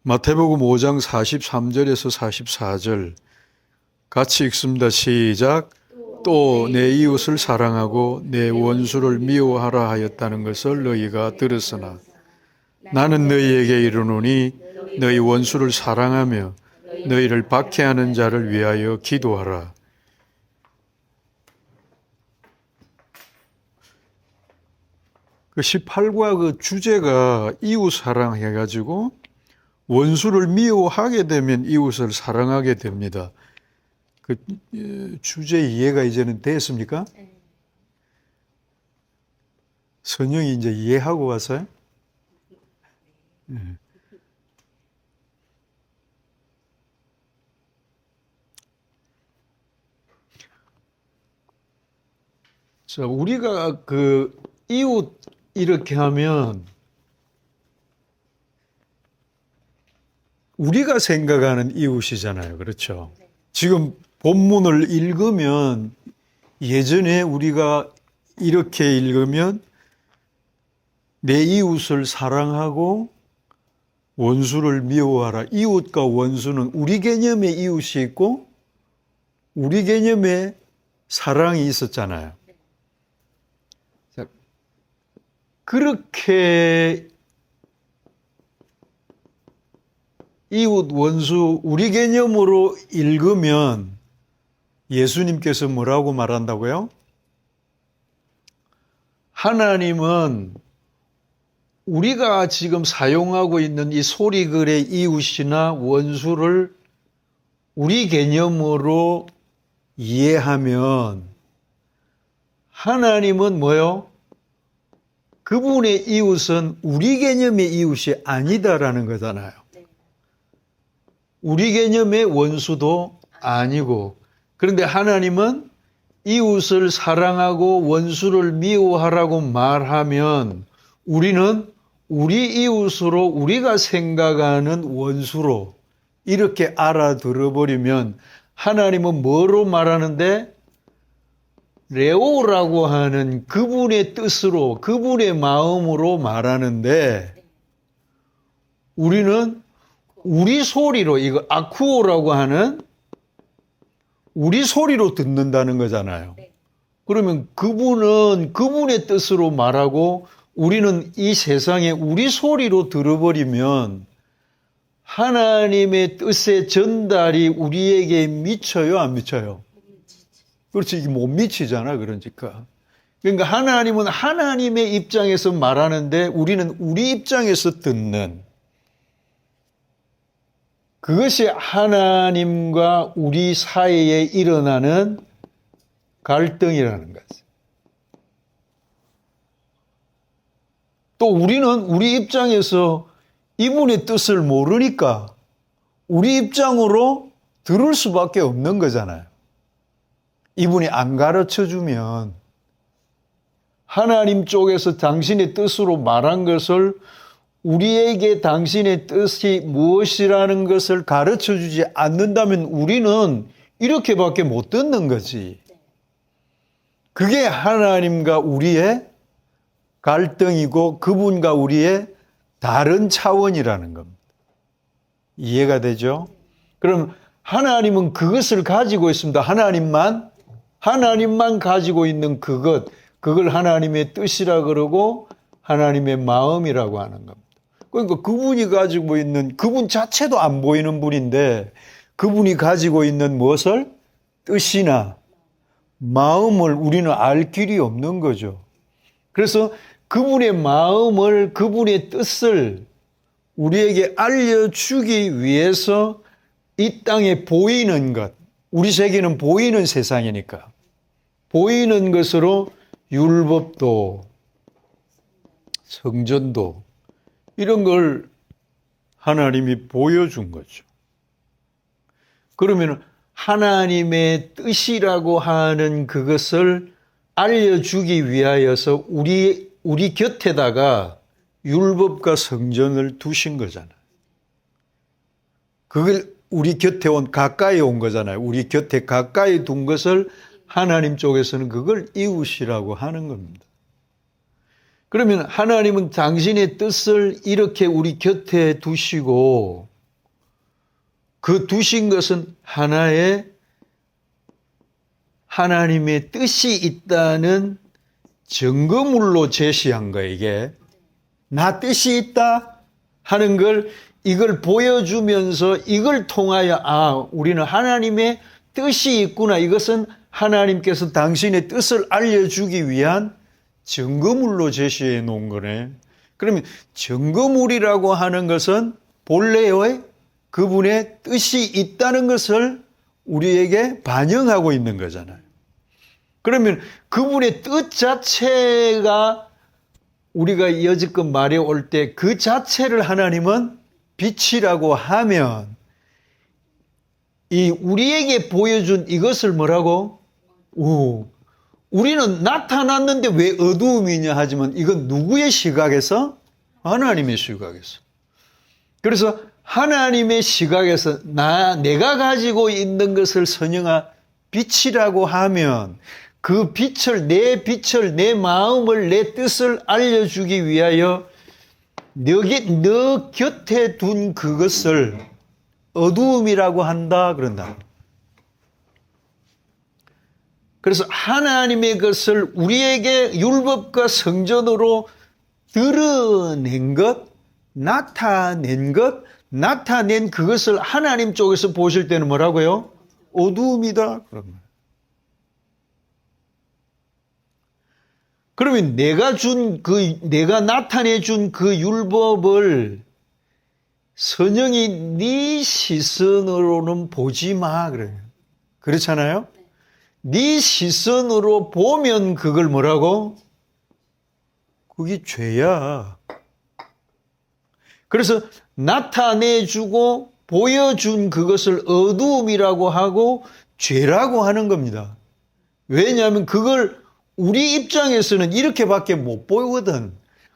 마태복음 5장 43절에서 44절 같이 읽습니다. 시작. 또 내 이웃을 사랑하고 내 원수를 미워하라 하였다는 것을 너희가 들었으나 나는 너희에게 이르노니 너희 원수를 사랑하며 너희를 박해하는 자를 위하여 기도하라. 그 18과 그 주제가 이웃 사랑 해가지고 원수를 미워하게 되면 이웃을 사랑하게 됩니다. 그 주제 이해가 이제는 됐습니까? 선영이 이제 이해하고 와서요? 네. 자, 우리가 그 이웃 이렇게 하면 우리가 생각하는 이웃이잖아요. 그렇죠? 지금 본문을 읽으면 예전에 우리가 이렇게 읽으면 내 이웃을 사랑하고 원수를 미워하라. 이웃과 원수는 우리 개념의 이웃이 있고 우리 개념의 사랑이 있었잖아요. 자, 그렇게 이웃, 원수, 우리 개념으로 읽으면 예수님께서 뭐라고 말한다고요? 하나님은 우리가 지금 사용하고 있는 이 소리글의 이웃이나 원수를 우리 개념으로 이해하면 하나님은 뭐요? 그분의 이웃은 우리 개념의 이웃이 아니다라는 거잖아요. 우리 개념의 원수도 아니고, 그런데 하나님은 이웃을 사랑하고 원수를 미워하라고 말하면 우리는 우리 이웃으로 우리가 생각하는 원수로 이렇게 알아들어버리면 하나님은 뭐로 말하는데? 레오라고 하는 그분의 뜻으로, 그분의 마음으로 말하는데 우리는 우리 소리로, 이거 아쿠오라고 하는 우리 소리로 듣는다는 거잖아요. 그러면 그분은 그분의 뜻으로 말하고 우리는 이 세상에 우리 소리로 들어버리면 하나님의 뜻의 전달이 우리에게 미쳐요, 안 미쳐요? 그렇지, 이게 못 미치잖아, 그러니까. 그러니까 하나님은 하나님의 입장에서 말하는데 우리는 우리 입장에서 듣는, 그것이 하나님과 우리 사이에 일어나는 갈등이라는 거죠. 또 우리는 우리 입장에서 이분의 뜻을 모르니까 우리 입장으로 들을 수밖에 없는 거잖아요. 이분이 안 가르쳐 주면 하나님 쪽에서 당신의 뜻으로 말한 것을 우리에게 당신의 뜻이 무엇이라는 것을 가르쳐 주지 않는다면 우리는 이렇게밖에 못 듣는 거지. 그게 하나님과 우리의 갈등이고 그분과 우리의 다른 차원이라는 겁니다. 이해가 되죠? 그럼 하나님은 그것을 가지고 있습니다. 하나님만 가지고 있는 그걸 하나님의 뜻이라 그러고 하나님의 마음이라고 하는 겁니다. 그러니까 그분이 가지고 있는, 그분 자체도 안 보이는 분인데 그분이 가지고 있는 무엇을? 뜻이나 마음을 우리는 알 길이 없는 거죠. 그래서 그분의 마음을, 그분의 뜻을 우리에게 알려주기 위해서 이 땅에 보이는 것, 우리 세계는 보이는 세상이니까 보이는 것으로 율법도 성전도 이런 걸 하나님이 보여준 거죠. 그러면 하나님의 뜻이라고 하는 그것을 알려주기 위하여서 우리 곁에다가 율법과 성전을 두신 거잖아요. 그걸 우리 곁에 가까이 온 거잖아요. 우리 곁에 가까이 둔 것을 하나님 쪽에서는 그걸 이웃이라고 하는 겁니다. 그러면 하나님은 당신의 뜻을 이렇게 우리 곁에 두시고 그 두신 것은 하나의 하나님의 뜻이 있다는 증거물로 제시한 거예요. 이게 나 뜻이 있다 하는 걸 이걸 보여주면서 이걸 통하여 우리는 하나님의 뜻이 있구나. 이것은 하나님께서 당신의 뜻을 알려주기 위한 증거물로 제시해 놓은 거네. 그러면 증거물이라고 하는 것은 본래의 그분의 뜻이 있다는 것을 우리에게 반영하고 있는 거잖아요. 그러면 그분의 뜻 자체가 우리가 여지껏 말해올 때 그 자체를 하나님은 빛이라고 하면 이 우리에게 보여준 이것을 뭐라고? 우리는 나타났는데 왜 어두움이냐 하지만 이건 누구의 시각에서? 하나님의 시각에서. 그래서 하나님의 시각에서 내가 가지고 있는 것을 선영아 빛이라고 하면 그 빛을 내 마음을 내 뜻을 알려주기 위하여 너 곁에 둔 그것을 어두움이라고 한다 그런다. 그래서 하나님의 것을 우리에게 율법과 성전으로 드러낸 것, 나타낸 그것을 하나님 쪽에서 보실 때는 뭐라고요? 어두움이다. 그러면 내가 나타내 준 그 율법을 선영이 네 시선으로는 보지 마. 그래요. 그렇잖아요? 네 시선으로 보면 그걸 뭐라고? 그게 죄야. 그래서 나타내주고 보여준 그것을 어두움이라고 하고 죄라고 하는 겁니다. 왜냐하면 그걸 우리 입장에서는 이렇게밖에 못 보거든.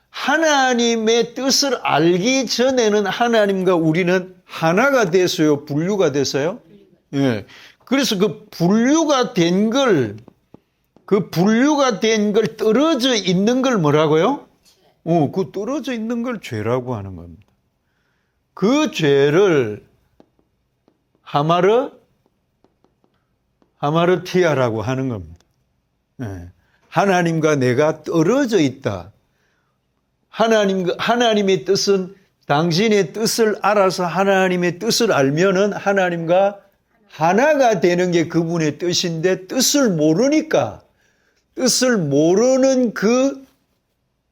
하나님의 뜻을 알기 전에는 하나님과 우리는 하나가 됐어요? 분류가 됐어요? 예. 그래서 그 분류가 된 걸 떨어져 있는 걸 뭐라고요? 그 떨어져 있는 걸 죄라고 하는 겁니다. 그 죄를 하마르티아라고 하는 겁니다. 예. 하나님과 내가 떨어져 있다. 하나님의 뜻은 당신의 뜻을 알아서 하나님의 뜻을 알면은 하나님과 하나가 되는 게 그분의 뜻인데 뜻을 모르는 그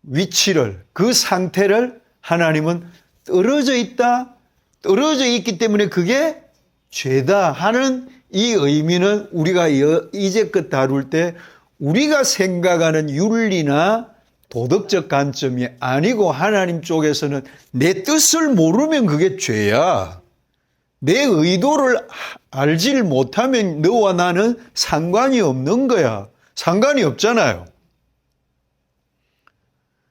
위치를, 그 상태를 하나님은 떨어져 있다. 떨어져 있기 때문에 그게 죄다 하는 이 의미는 우리가 이제껏 다룰 때 우리가 생각하는 윤리나 도덕적 관점이 아니고 하나님 쪽에서는 내 뜻을 모르면 그게 죄야. 내 의도를 알지를 못하면 너와 나는 상관이 없는 거야. 상관이 없잖아요.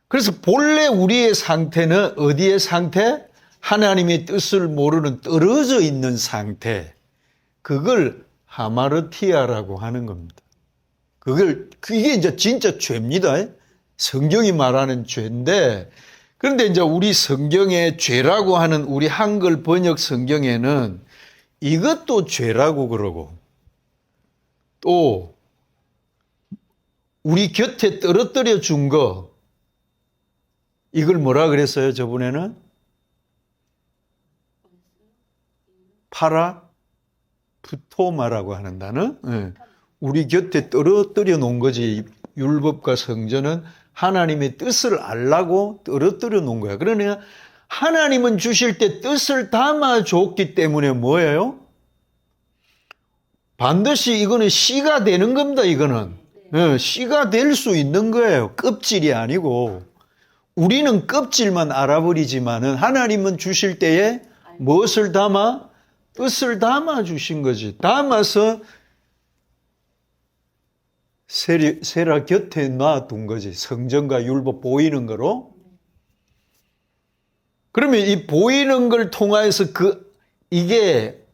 그래서 본래 우리의 상태는 어디의 상태? 하나님의 뜻을 모르는 떨어져 있는 상태. 그걸 하마르티아라고 하는 겁니다. 그게 이제 진짜 죄입니다. 성경이 말하는 죄인데, 그런데 이제 우리 성경에 죄라고 하는 우리 한글 번역 성경에는 이것도 죄라고 그러고, 또 우리 곁에 떨어뜨려 준 거, 이걸 뭐라 그랬어요, 저번에는? 파라푸토마라고 하는 단어? 네. 우리 곁에 떨어뜨려 놓은 거지. 율법과 성전은 하나님의 뜻을 알라고 떨어뜨려 놓은 거야. 그러니까 하나님은 주실 때 뜻을 담아줬기 때문에 뭐예요? 반드시 이거는 씨가 되는 겁니다. 이거는 씨가 될 수 있는 거예요. 껍질이 아니고. 우리는 껍질만 알아버리지만은 하나님은 주실 때에 무엇을 담아? 뜻을 담아 주신 거지. 담아서 세라 곁에 놔둔 거지. 성전과 율법 보이는 거로. 그러면 이 보이는 걸 통해서 이게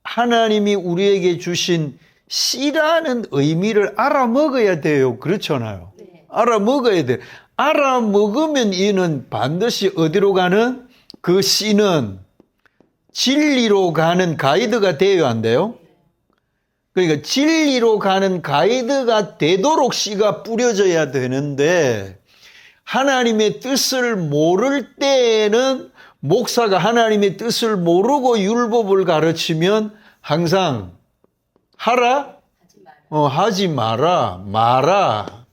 하나님이 우리에게 주신 씨라는 의미를 알아먹어야 돼요. 그렇잖아요. 알아먹어야 돼. 알아먹으면 이는 반드시 어디로 가는? 그 씨는 진리로 가는 가이드가 되어야 안 돼요? 그러니까 진리로 가는 가이드가 되도록 씨가 뿌려져야 되는데 하나님의 뜻을 모를 때에는 목사가 하나님의 뜻을 모르고 율법을 가르치면 항상 하라? 하지 마라. 마라.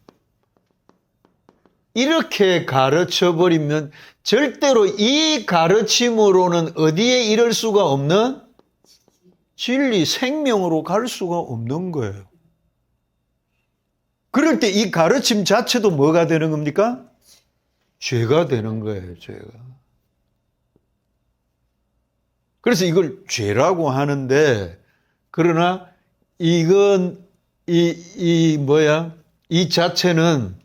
이렇게 가르쳐버리면 절대로 이 가르침으로는 어디에 이를 수가 없는 진리, 생명으로 갈 수가 없는 거예요. 그럴 때 이 가르침 자체도 뭐가 되는 겁니까? 죄가 되는 거예요, 죄가. 그래서 이걸 죄라고 하는데, 그러나 이건, 이 자체는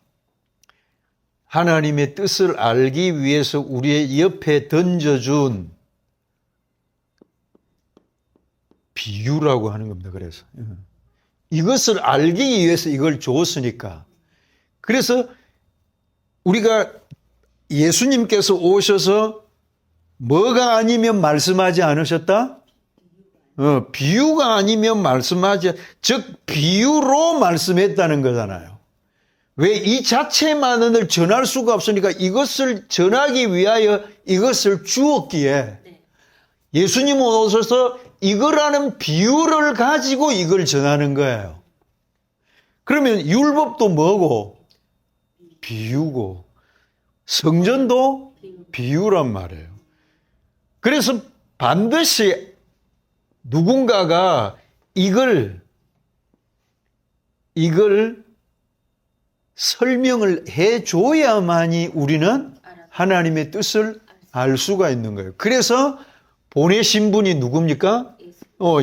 하나님의 뜻을 알기 위해서 우리의 옆에 던져준 비유라고 하는 겁니다. 그래서 이것을 알기 위해서 이걸 줬으니까. 그래서 우리가 예수님께서 오셔서 뭐가 아니면 말씀하지 않으셨다? 비유가 아니면 말씀하지, 즉 비유로 말씀했다는 거잖아요. 왜? 이 자체만을 전할 수가 없으니까 이것을 전하기 위하여 이것을 주었기에 예수님은 오셔서 이거라는 비유를 가지고 이걸 전하는 거예요. 그러면 율법도 뭐고? 비유고, 성전도 비유란 말이에요. 그래서 반드시 누군가가 이걸 설명을 해줘야만이 우리는 하나님의 뜻을 알 수가 있는 거예요. 그래서 보내신 분이 누굽니까?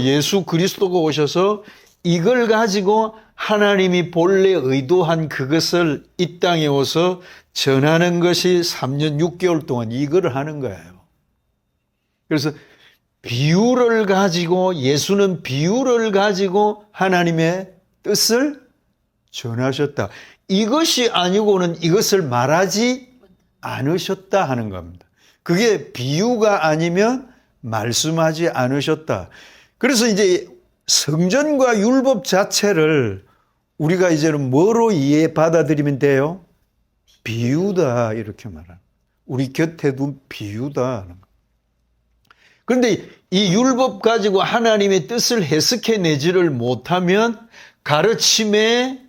예수 그리스도가 오셔서 이걸 가지고 하나님이 본래 의도한 그것을 이 땅에 오서 전하는 것이 3년 6개월 동안 이걸 하는 거예요. 그래서 비유를 가지고, 예수는 비유를 가지고 하나님의 뜻을 전하셨다. 이것이 아니고는 이것을 말하지 않으셨다 하는 겁니다. 그게 비유가 아니면 말씀하지 않으셨다. 그래서 이제 성전과 율법 자체를 우리가 이제는 뭐로 이해 받아들이면 돼요? 비유다, 이렇게 말하는. 우리 곁에 둔 비유다 하는 거. 그런데 이 율법 가지고 하나님의 뜻을 해석해내지를 못하면 가르침의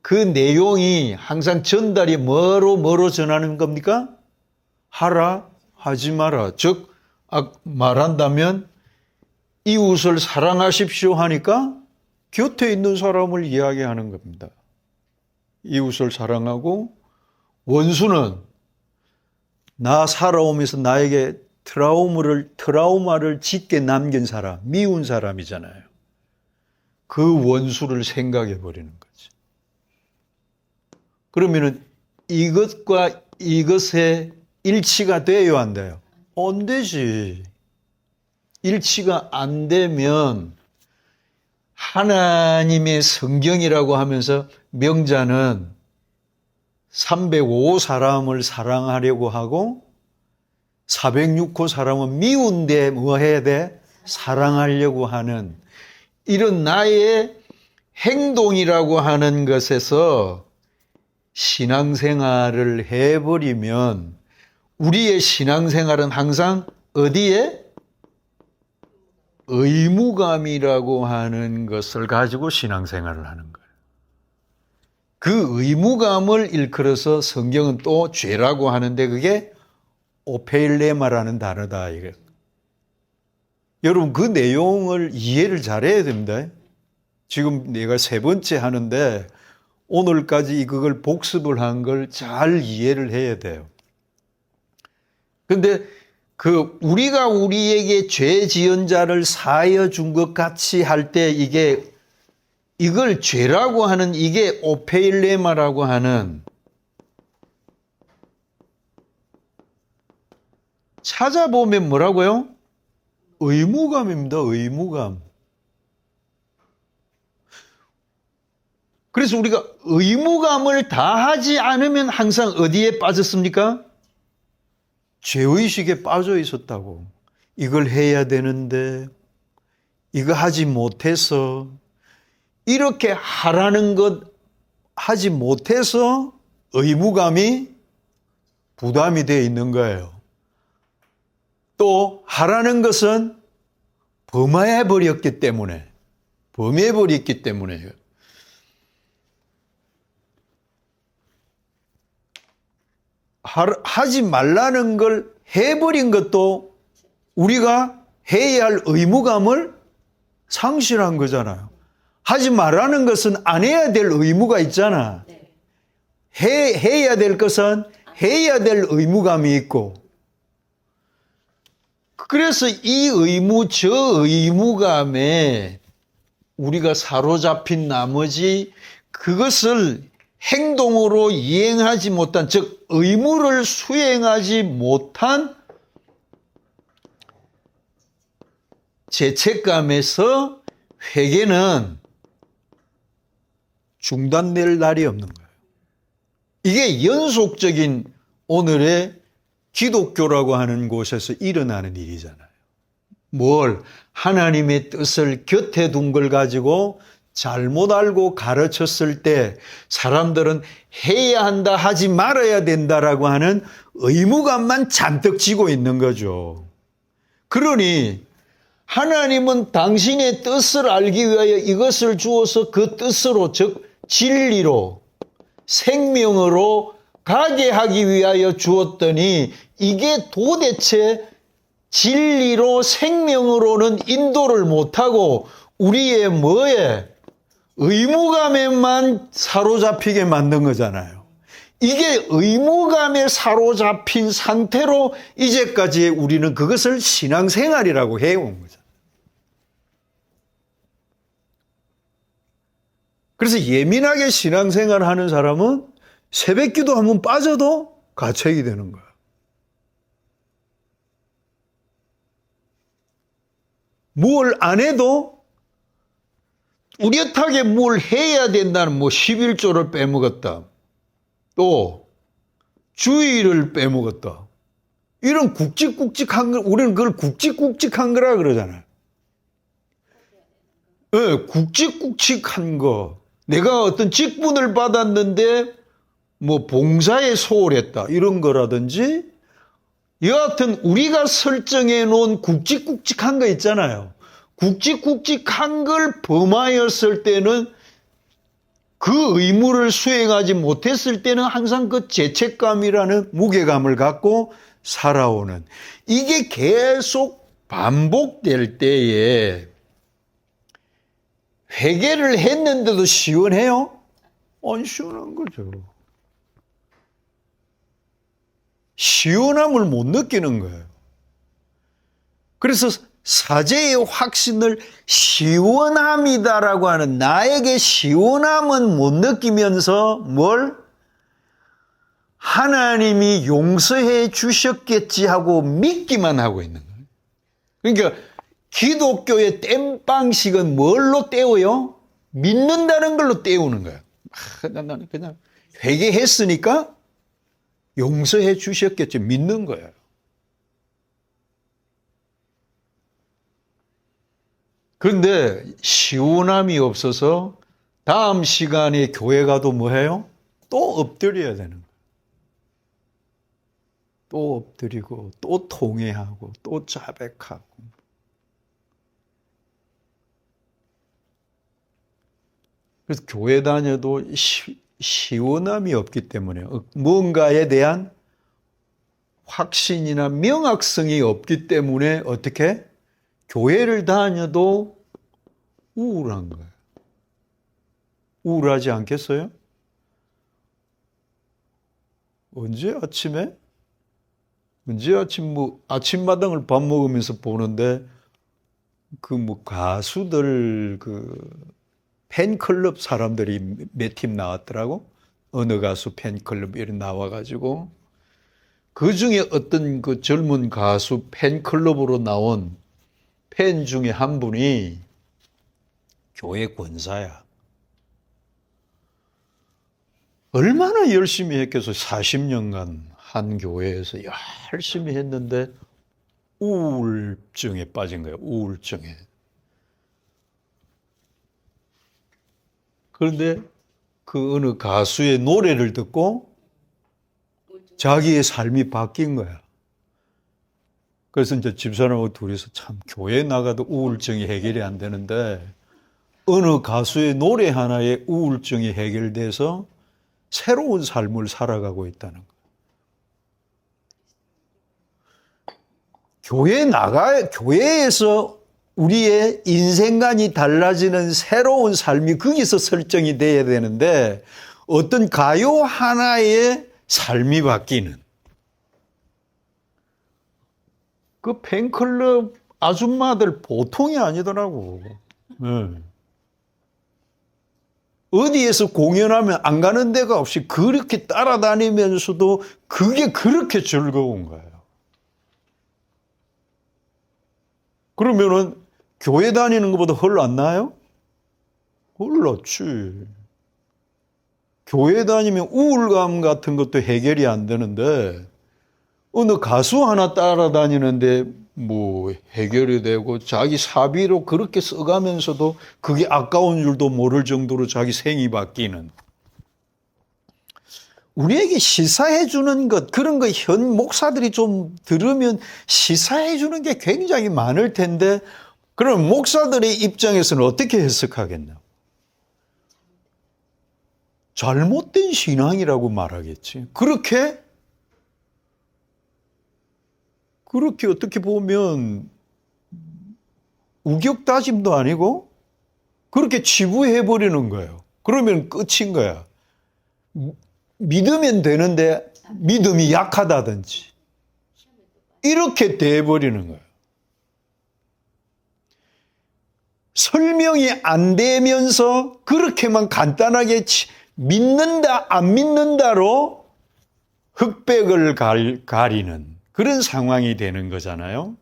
그 내용이 항상 전달이 뭐로 전하는 겁니까? 하라, 하지 마라. 즉 말한다면 이웃을 사랑하십시오 하니까 곁에 있는 사람을 이야기하는 겁니다. 이웃을 사랑하고, 원수는 나 살아오면서 나에게 트라우마를 짙게 남긴 사람, 미운 사람이잖아요. 그 원수를 생각해 버리는 거죠. 그러면은 이것과 이것의 일치가 돼요, 안 돼요? 안 되지. 일치가 안 되면 하나님의 성경이라고 하면서 명자는 305 사람을 사랑하려고 하고 406호 사람은 미운데 뭐 해야 돼? 사랑하려고 하는 이런 나의 행동이라고 하는 것에서 신앙생활을 해버리면 우리의 신앙생활은 항상 어디에? 의무감이라고 하는 것을 가지고 신앙생활을 하는 거예요. 그 의무감을 일컬어서 성경은 또 죄라고 하는데 그게 오페일레마라는 단어다. 이게. 여러분 그 내용을 이해를 잘해야 됩니다. 지금 내가 3번째 하는데 오늘까지 그걸 복습을 한 걸 잘 이해를 해야 돼요. 그런데 우리가 우리에게 죄 지은 자를 사하여 준 것 같이 할 때 이걸 죄라고 하는 이게 오페일레마라고 하는 찾아보면 뭐라고요? 의무감입니다. 의무감. 그래서 우리가 의무감을 다하지 않으면 항상 어디에 빠졌습니까? 죄의식에 빠져 있었다고. 이걸 해야 되는데 이거 하지 못해서 이렇게 하라는 것 하지 못해서 의무감이 부담이 되어 있는 거예요. 또 하라는 것은 범해버렸기 때문에 하지 말라는 걸 해버린 것도 우리가 해야 할 의무감을 상실한 거잖아요. 하지 말라는 것은 안 해야 될 의무가 있잖아. 해야 될 것은 해야 될 의무감이 있고, 그래서 이 의무 저 의무감에 우리가 사로잡힌 나머지 그것을 행동으로 이행하지 못한, 즉 의무를 수행하지 못한 죄책감에서 회개는 중단될 날이 없는 거예요. 이게 연속적인 오늘의 기독교라고 하는 곳에서 일어나는 일이잖아요. 뭘? 하나님의 뜻을 곁에 둔 걸 가지고 잘못 알고 가르쳤을 때 사람들은 해야 한다, 하지 말아야 된다라고 하는 의무감만 잔뜩 지고 있는 거죠. 그러니 하나님은 당신의 뜻을 알기 위하여 이것을 주어서 그 뜻으로, 즉 진리로, 생명으로 가게 하기 위하여 주었더니 이게 도대체 진리로 생명으로는 인도를 못하고 우리의 뭐에? 의무감에만 사로잡히게 만든 거잖아요. 이게 의무감에 사로잡힌 상태로 이제까지 우리는 그것을 신앙생활이라고 해온 거죠. 그래서 예민하게 신앙생활을 하는 사람은 새벽기도 한번 빠져도 가책이 되는 거예요. 뭘 안 해도 뚜렷하게 뭘 해야 된다는, 뭐 11조를 빼먹었다, 또 주의를 빼먹었다, 이런 굵직굵직한 거, 우리는 그걸 굵직굵직한 거라 그러잖아요. 네, 굵직굵직한 거. 내가 어떤 직분을 받았는데 뭐 봉사에 소홀했다, 이런 거라든지, 여하튼 우리가 설정해 놓은 굵직굵직한 거 있잖아요. 굵직굵직한 걸 범하였을 때는, 그 의무를 수행하지 못했을 때는 항상 그 죄책감이라는 무게감을 갖고 살아오는, 이게 계속 반복될 때에 회개를 했는데도 시원해요? 안 시원한 거죠. 시원함을 못 느끼는 거예요. 그래서 사죄의 확신을 시원함이다라고 하는, 나에게 시원함은 못 느끼면서 뭘? 하나님이 용서해 주셨겠지 하고 믿기만 하고 있는 거예요. 그러니까 기독교의 땜빵식은 뭘로 때워요? 믿는다는 걸로 때우는 거예요. 나는 그냥 회개했으니까 용서해 주셨겠지, 믿는 거예요. 그런데 시원함이 없어서 다음 시간에 교회 가도 뭐해요? 또 엎드려야 되는 거예요. 또 엎드리고 또 통회하고 또 자백하고. 그래서 교회 다녀도 시원함이 없기 때문에, 뭔가에 대한 확신이나 명확성이 없기 때문에 어떻게? 교회를 다녀도 우울한 거예요. 우울하지 않겠어요? 언제 아침에 뭐 아침마당을 밥 먹으면서 보는데, 그 뭐 가수들 팬클럽 사람들이 몇 팀 나왔더라고. 어느 가수 팬클럽 이렇게 나와가지고, 그 중에 어떤 그 젊은 가수 팬클럽으로 나온 팬 중에 한 분이 교회 권사야. 얼마나 열심히 했겠어. 40년간 한 교회에서 열심히 했는데 우울증에 빠진 거예요. 우울증에. 그런데 그 어느 가수의 노래를 듣고 자기의 삶이 바뀐 거야. 그래서 이제 집사람하고 둘이서 참 교회 나가도 우울증이 해결이 안 되는데 어느 가수의 노래 하나에 우울증이 해결돼서 새로운 삶을 살아가고 있다는 거예요. 교회에서 우리의 인생관이 달라지는 새로운 삶이 거기서 설정이 돼야 되는데 어떤 가요 하나의 삶이 바뀌는 그 팬클럽 아줌마들 보통이 아니더라고. 네. 어디에서 공연하면 안 가는 데가 없이 그렇게 따라다니면서도 그게 그렇게 즐거운 거예요. 그러면은 교회 다니는 것보다 헐 안 나요? 헐났지. 교회 다니면 우울감 같은 것도 해결이 안 되는데 어느 가수 하나 따라다니는데 뭐 해결이 되고 자기 사비로 그렇게 써가면서도 그게 아까운 줄도 모를 정도로 자기 생이 바뀌는 우리에게 시사해 주는 것 그런 거 현 목사들이 좀 들으면 시사해 주는 게 굉장히 많을 텐데 그럼 목사들의 입장에서는 어떻게 해석하겠나? 잘못된 신앙이라고 말하겠지. 그렇게 어떻게 보면 우격다짐도 아니고 그렇게 치부해버리는 거예요. 그러면 끝인 거야. 믿으면 되는데 믿음이 약하다든지 이렇게 돼버리는 거예요. 설명이 안 되면서 그렇게만 간단하게 믿는다 안 믿는다로 흑백을 가리는 그런 상황이 되는 거잖아요.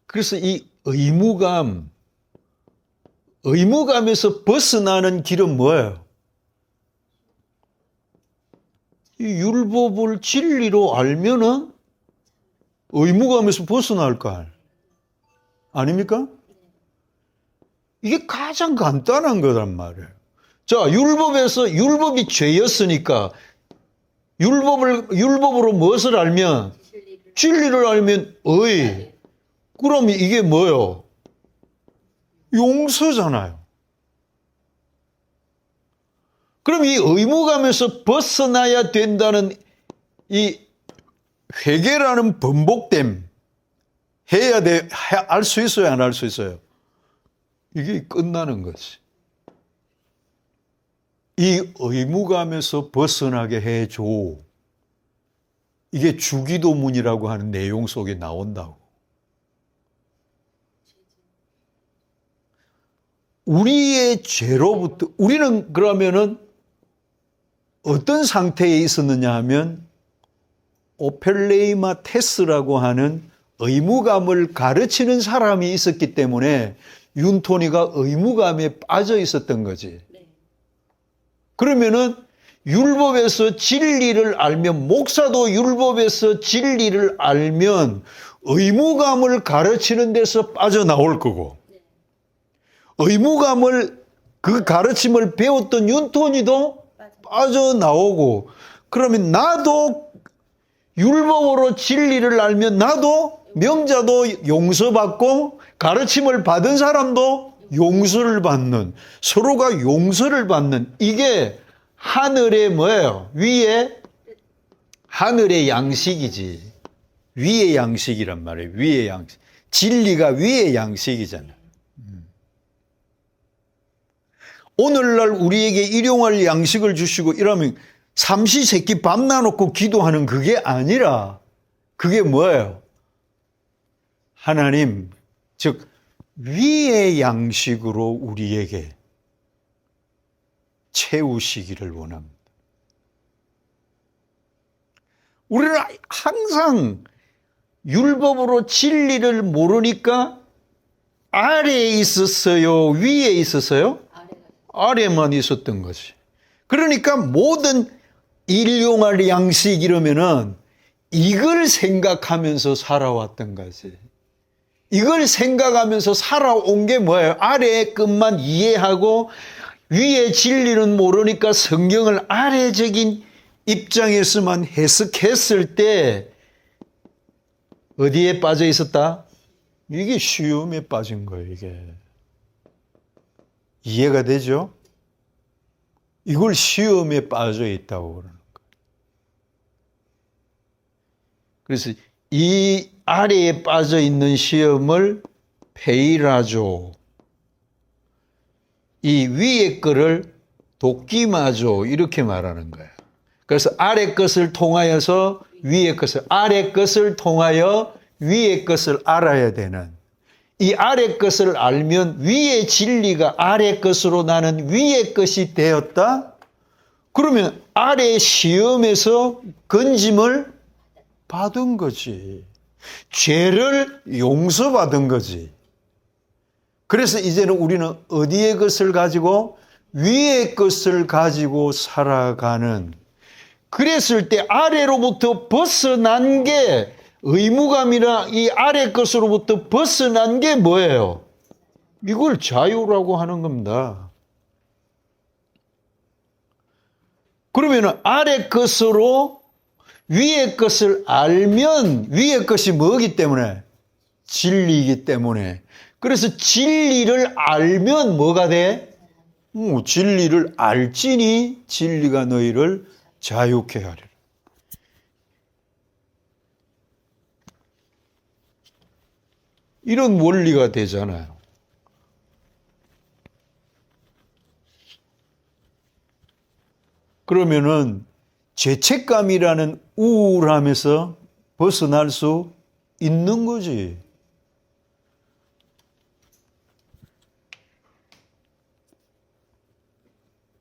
그래서 이 의무감에서 벗어나는 길은 뭐예요? 이 율법을 진리로 알면은 의무감에서 벗어날 거 아닙니까? 이게 가장 간단한 거란 말이에요. 자, 율법이 죄였으니까 율법으로 무엇을 알면? 진리를 알면 그럼 이게 뭐예요? 용서잖아요. 그럼 이 의무감에서 벗어나야 된다는 이 회개라는 번복됨 해야 돼, 알 수 있어요, 안 할 수 있어요? 이게 끝나는 거지. 이 의무감에서 벗어나게 해줘. 이게 주기도문이라고 하는 내용 속에 나온다고. 우리의 죄로부터, 우리는 그러면은 어떤 상태에 있었느냐 하면 오펠레이마 테스라고 하는 의무감을 가르치는 사람이 있었기 때문에 윤토니가 의무감에 빠져 있었던 거지. 그러면은 율법에서 진리를 알면, 목사도 율법에서 진리를 알면 의무감을 가르치는 데서 빠져나올 거고, 의무감을 그 가르침을 배웠던 윤토니도 빠져나오고, 그러면 나도 율법으로 진리를 알면 나도 명자도 용서받고 가르침을 받은 사람도 용서를 받는, 서로가 용서를 받는, 이게 하늘의 뭐예요? 위에 하늘의 양식이지. 위의 양식이란 말이에요. 위의 양식. 진리가 위의 양식이잖아요. 오늘날 우리에게 일용할 양식을 주시고 이러면 삼시세끼 밥 나눠놓고 기도하는 그게 아니라 그게 뭐예요? 하나님, 즉 위의 양식으로 우리에게 채우시기를 원합니다. 우리는 항상 율법으로 진리를 모르니까 아래에 있었어요? 위에 있었어요? 아래만 있었던 것이. 그러니까 모든 일용할 양식 이러면은 이걸 생각하면서 살아왔던 거지. 이걸 생각하면서 살아온 게 뭐예요? 아래의 끝만 이해하고 위의 진리는 모르니까 성경을 아래적인 입장에서만 해석했을 때 어디에 빠져 있었다? 이게 쉬움에 빠진 거예요, 이게. 이해가 되죠? 이걸 시험에 빠져 있다고 그러는 거예요. 그래서 이 아래에 빠져 있는 시험을 페이라조, 이 위의 거를 도끼마조 이렇게 말하는 거예요. 그래서 아래 것을 통하여서 위의 것을, 아래 것을 통하여 위의 것을 알아야 되는, 이 아래 것을 알면 위의 진리가 아래 것으로 나는 위의 것이 되었다? 그러면 아래 시험에서 건짐을 받은 거지. 죄를 용서받은 거지. 그래서 이제는 우리는 어디의 것을 가지고? 위의 것을 가지고 살아가는. 그랬을 때 아래로부터 벗어난 게 의무감이나 이 아래 것으로부터 벗어난 게 뭐예요? 이걸 자유라고 하는 겁니다. 그러면 아래 것으로 위의 것을 알면 위의 것이 뭐기 때문에? 진리이기 때문에. 그래서 진리를 알면 뭐가 돼? 진리를 알지니 진리가 너희를 자유케 하리라. 이런 원리가 되잖아요. 그러면은 죄책감이라는 우울함에서 벗어날 수 있는 거지.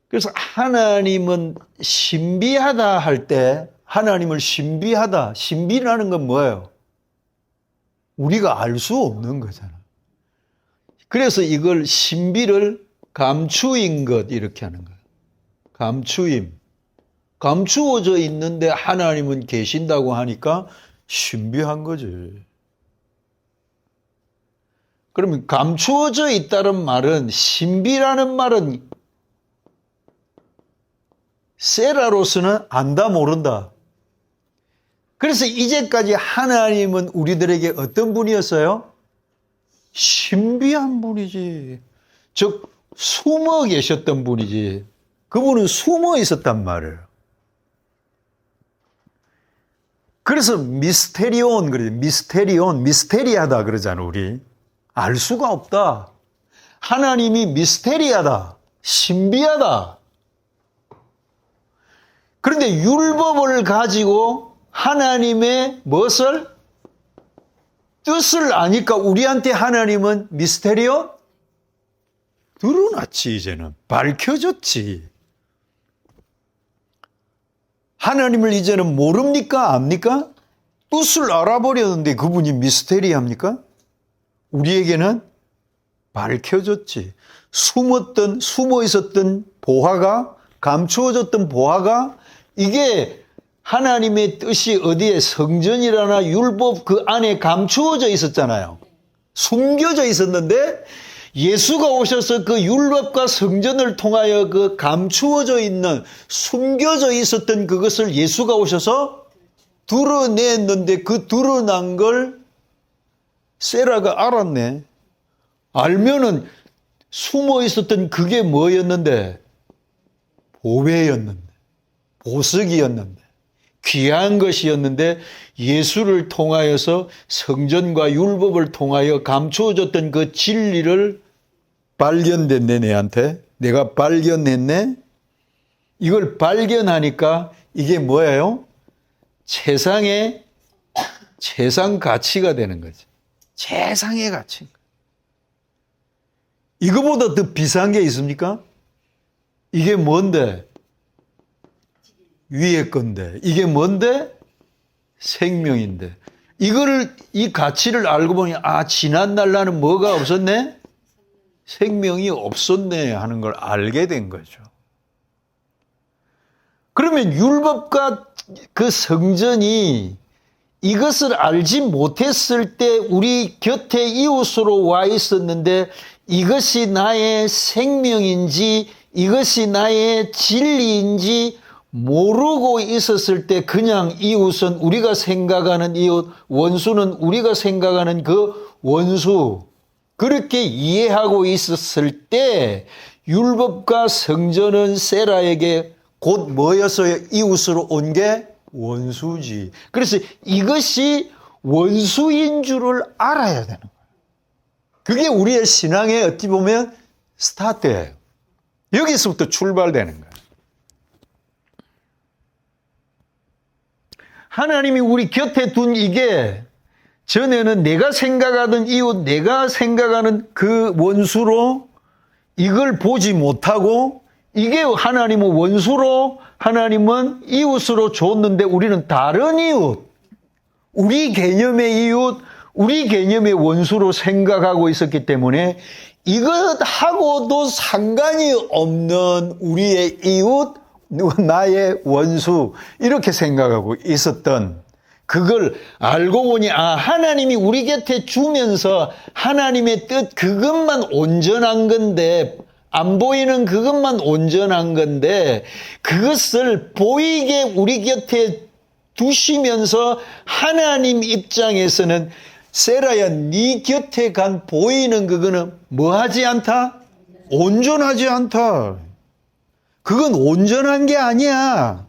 그래서 하나님은 신비하다 할 때 하나님을 신비하다, 신비라는 건 뭐예요? 우리가 알 수 없는 거잖아. 그래서 이걸 신비를 감추인 것 이렇게 하는 거예요. 감추임. 감추어져 있는데 하나님은 계신다고 하니까 신비한 거지. 그러면 감추어져 있다는 말은, 신비라는 말은 세라로서는 안다 모른다. 그래서 이제까지 하나님은 우리들에게 어떤 분이었어요? 신비한 분이지. 즉 숨어 계셨던 분이지. 그분은 숨어 있었단 말이에요. 그래서 미스테리온 그러죠. 미스테리온, 미스테리하다 그러잖아 우리. 알 수가 없다. 하나님이 미스테리하다. 신비하다. 그런데 율법을 가지고 하나님의 무엇을? 뜻을 아니까 우리한테 하나님은 미스테리온? 드러났지 이제는. 밝혀졌지. 하나님을 이제는 모릅니까? 압니까? 뜻을 알아버렸는데 그분이 미스테리합니까? 우리에게는 밝혀졌지. 숨어 있었던 보화가, 감추어졌던 보화가, 이게 하나님의 뜻이 어디에 성전이라나 율법 그 안에 감추어져 있었잖아요. 숨겨져 있었는데 예수가 오셔서 그 율법과 성전을 통하여 그 감추어져 있는, 숨겨져 있었던 그것을 예수가 오셔서 드러냈는데 그 드러난 걸 세라가 알았네. 알면은 숨어 있었던 그게 뭐였는데? 보배였는데, 보석이었는데, 귀한 것이었는데 예수를 통하여서 성전과 율법을 통하여 감추어졌던 그 진리를 발견됐네, 내한테. 내가 발견했네. 이걸 발견하니까 이게 뭐예요? 최상 가치가 되는 거지. 최상의 가치. 이거보다 더 비싼 게 있습니까? 이게 뭔데? 위의 건데. 이게 뭔데? 생명인데. 이 가치를 알고 보니, 지난날 나는 뭐가 없었네? 생명이 없었네 하는 걸 알게 된 거죠. 그러면 율법과 그 성전이 이것을 알지 못했을 때 우리 곁에 이웃으로 와 있었는데 이것이 나의 생명인지 이것이 나의 진리인지 모르고 있었을 때 그냥 이웃은 우리가 생각하는 이웃, 원수는 우리가 생각하는 그 원수, 그렇게 이해하고 있었을 때 율법과 성전은 세라에게 곧 뭐였어요? 이웃으로 온 게 원수지. 그래서 이것이 원수인 줄을 알아야 되는 거예요. 그게 우리의 신앙의 어찌 보면 스타트예요. 여기서부터 출발되는 거예요. 하나님이 우리 곁에 둔 이게 전에는 내가 생각하던 이웃, 내가 생각하는 그 원수로 이걸 보지 못하고 이게 하나님은 원수로 하나님은 이웃으로 줬는데 우리는 다른 이웃, 우리 개념의 이웃, 우리 개념의 원수로 생각하고 있었기 때문에 이것하고도 상관이 없는 우리의 이웃, 나의 원수 이렇게 생각하고 있었던 그걸 알고 보니 하나님이 우리 곁에 주면서 하나님의 뜻 그것만 온전한 건데 안 보이는 그것만 온전한 건데 그것을 보이게 우리 곁에 두시면서 하나님 입장에서는 세라야 네 곁에 간 보이는 그거는 뭐하지 않다? 온전하지 않다. 그건 온전한 게 아니야.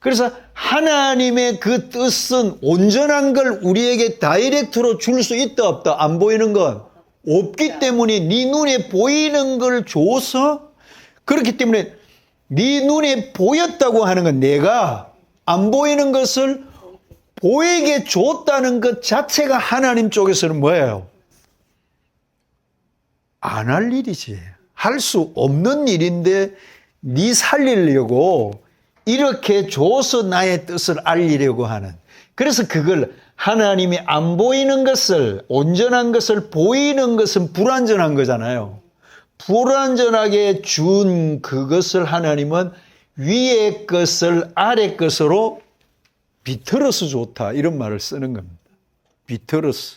그래서 하나님의 그 뜻은 온전한 걸 우리에게 다이렉트로 줄 수 있다 없다? 안 보이는 건 없기 때문에 네 눈에 보이는 걸 줘서 그렇기 때문에 네 눈에 보였다고 하는 건 내가 안 보이는 것을 보이게 줬다는 것 자체가 하나님 쪽에서는 뭐예요? 안 할 일이지. 할 수 없는 일인데 네 살리려고 이렇게 줘서 나의 뜻을 알리려고 하는. 그래서 그걸 하나님이 안 보이는 것을, 온전한 것을 보이는 것은 불완전한 거잖아요. 불완전하게 준 그것을 하나님은 위의 것을 아래 것으로 비틀어서 좋다. 이런 말을 쓰는 겁니다. 비틀어서.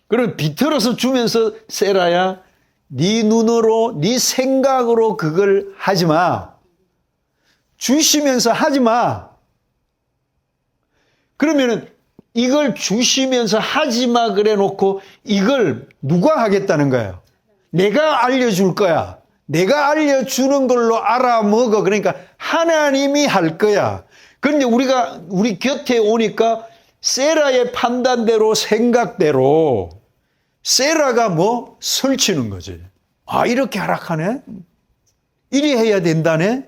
그리고 비틀어서 주면서 세라야, 네 눈으로, 네 생각으로 그걸 하지 마. 주시면서 하지 마. 그러면은 이걸 주시면서 하지 마 그래 놓고 이걸 누가 하겠다는 거예요? 내가 알려줄 거야. 내가 알려주는 걸로 알아먹어. 그러니까 하나님이 할 거야. 그런데 우리 곁에 오니까 세라의 판단대로 생각대로 세라가 설치는 거지. 이렇게 하락하네? 이리 해야 된다네?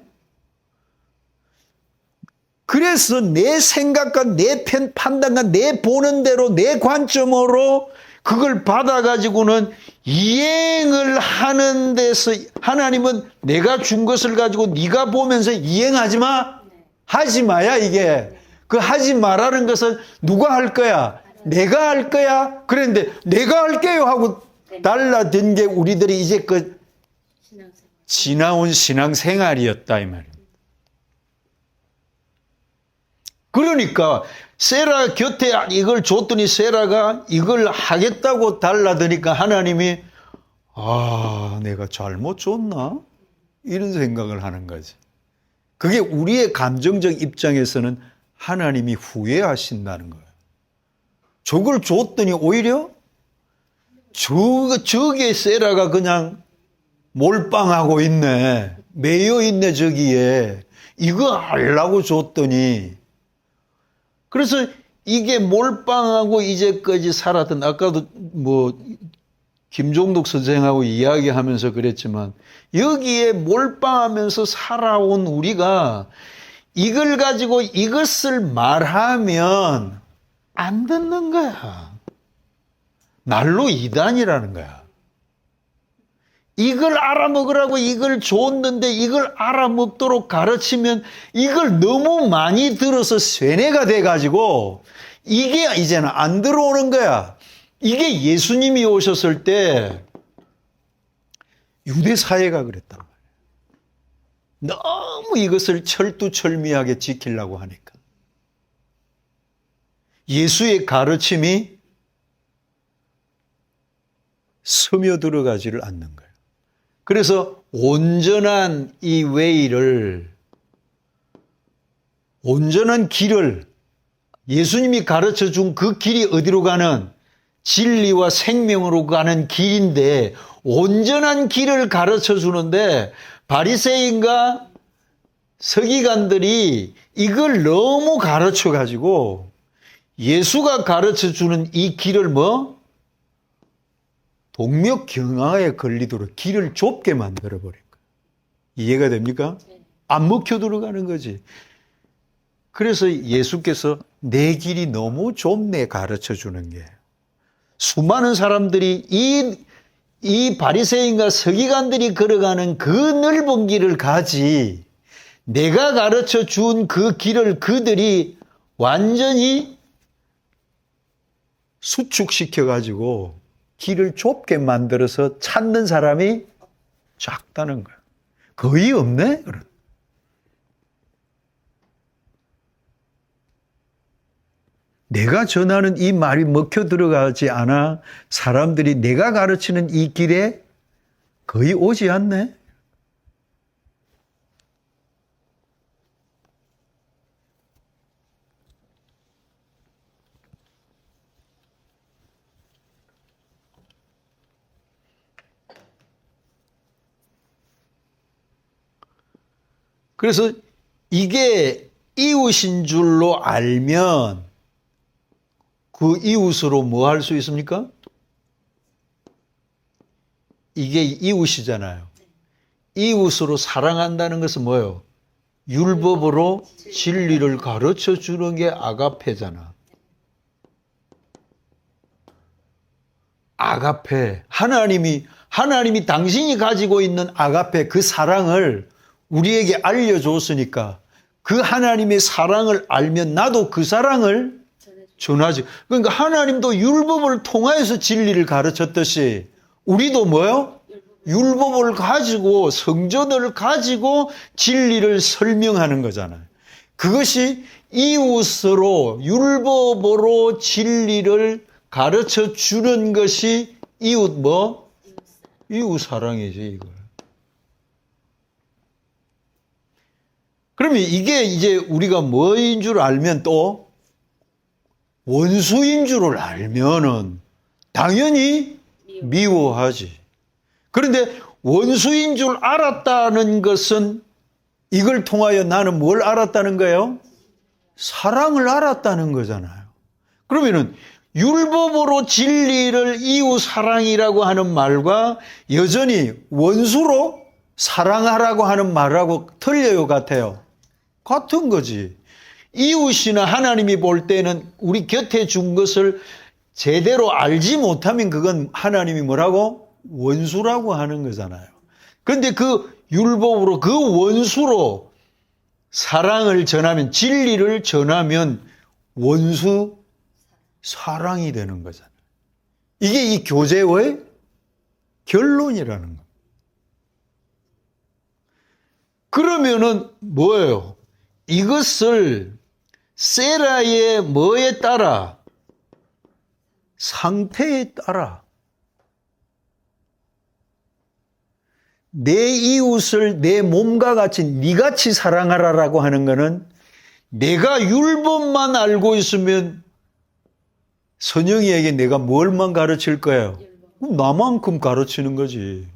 그래서 내 생각과 내 판단과 내 보는 대로 내 관점으로 그걸 받아가지고는 이행을 하는 데서 하나님은 내가 준 것을 가지고 네가 보면서 이행하지 마. 하지 마야 이게. 그 하지 마라는 것은 누가 할 거야? 내가 할 거야? 그런데 내가 할게요 하고 달라든 게 우리들이 이제 그 지나온 신앙생활이었다 이 말이에요. 그러니까 세라 곁에 이걸 줬더니 세라가 이걸 하겠다고 달라드니까 하나님이 내가 잘못 줬나? 이런 생각을 하는 거지. 그게 우리의 감정적 입장에서는 하나님이 후회하신다는 거예요. 저걸 줬더니 오히려 저게 세라가 그냥 몰빵하고 있네. 매여 있네 저기에. 이거 하려고 줬더니 그래서 이게 몰빵하고 이제까지 살았던 아까도 김종덕 선생하고 이야기하면서 그랬지만 여기에 몰빵하면서 살아온 우리가 이걸 가지고 이것을 말하면 안 듣는 거야. 날로 이단이라는 거야. 이걸 알아먹으라고 이걸 줬는데 이걸 알아먹도록 가르치면 이걸 너무 많이 들어서 쇠뇌가 돼가지고 이게 이제는 안 들어오는 거야. 이게 예수님이 오셨을 때 유대 사회가 그랬단 말이에요. 너무 이것을 철두철미하게 지키려고 하니까. 예수의 가르침이 스며들어가지를 않는 거예요. 그래서 온전한 이 웨이를, 온전한 길을, 예수님이 가르쳐 준 그 길이 어디로 가는, 진리와 생명으로 가는 길인데 온전한 길을 가르쳐 주는데 바리새인과 서기관들이 이걸 너무 가르쳐 가지고 예수가 가르쳐 주는 이 길을 뭐? 동맥경화에 걸리도록 길을 좁게 만들어 버린 거예요. 이해가 됩니까? 안 먹혀 들어가는 거지. 그래서 예수께서 내 길이 너무 좁네 가르쳐 주는 게. 수많은 사람들이 이 바리새인과 서기관들이 걸어가는 그 넓은 길을 가지, 내가 가르쳐 준 그 길을 그들이 완전히 수축시켜 가지고 길을 좁게 만들어서 찾는 사람이 작다는 거야. 거의 없네. 그런. 내가 전하는 이 말이 먹혀 들어가지 않아 사람들이 내가 가르치는 이 길에 거의 오지 않네. 그래서 이게 이웃인 줄로 알면 그 이웃으로 뭐 할 수 있습니까? 이게 이웃이잖아요. 이웃으로 사랑한다는 것은 뭐예요? 율법으로 진리를 가르쳐 주는 게 아가페잖아. 아가페. 하나님이 당신이 가지고 있는 아가페, 그 사랑을 우리에게 알려줬으니까 그 하나님의 사랑을 알면 나도 그 사랑을 전하지. 그러니까 하나님도 율법을 통하여서 진리를 가르쳤듯이 우리도 뭐요? 율법을 가지고, 성전을 가지고 진리를 설명하는 거잖아요. 그것이 이웃으로, 율법으로 진리를 가르쳐 주는 것이 이웃 뭐? 이웃 사랑이지, 이걸. 그러면 이게 이제 우리가 뭐인 줄 알면 또 원수인 줄을 알면은 당연히 미워하지. 그런데 원수인 줄 알았다는 것은 이걸 통하여 나는 뭘 알았다는 거예요? 사랑을 알았다는 거잖아요. 그러면은 율법으로 진리를 이웃 사랑이라고 하는 말과 여전히 원수로 사랑하라고 하는 말하고 틀려요, 같아요? 같은 거지. 이웃이나 하나님이 볼 때는 우리 곁에 준 것을 제대로 알지 못하면 그건 하나님이 뭐라고? 원수라고 하는 거잖아요. 그런데 그 율법으로, 그 원수로 사랑을 전하면, 진리를 전하면 원수 사랑이 되는 거잖아요. 이게 이 교제의 결론이라는 겁니다. 그러면은 뭐예요? 이것을 세라의 뭐에 따라? 상태에 따라. 내 이웃을 내 몸과 같이 니같이 사랑하라라고 하는 것은 내가 율법만 알고 있으면 선영이에게 내가 뭘만 가르칠 거예요? 나만큼 가르치는 거지.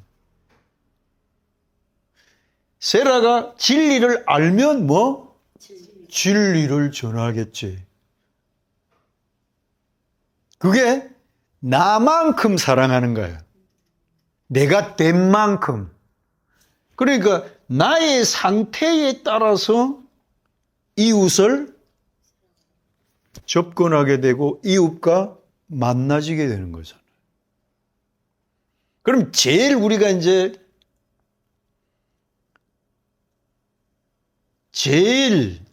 세라가 진리를 알면 뭐? 진리를 전하겠지. 그게 나만큼 사랑하는 거예요. 내가 된 만큼. 그러니까 나의 상태에 따라서 이웃을 접근하게 되고 이웃과 만나지게 되는 거잖아요. 그럼 제일 우리가 이제 제일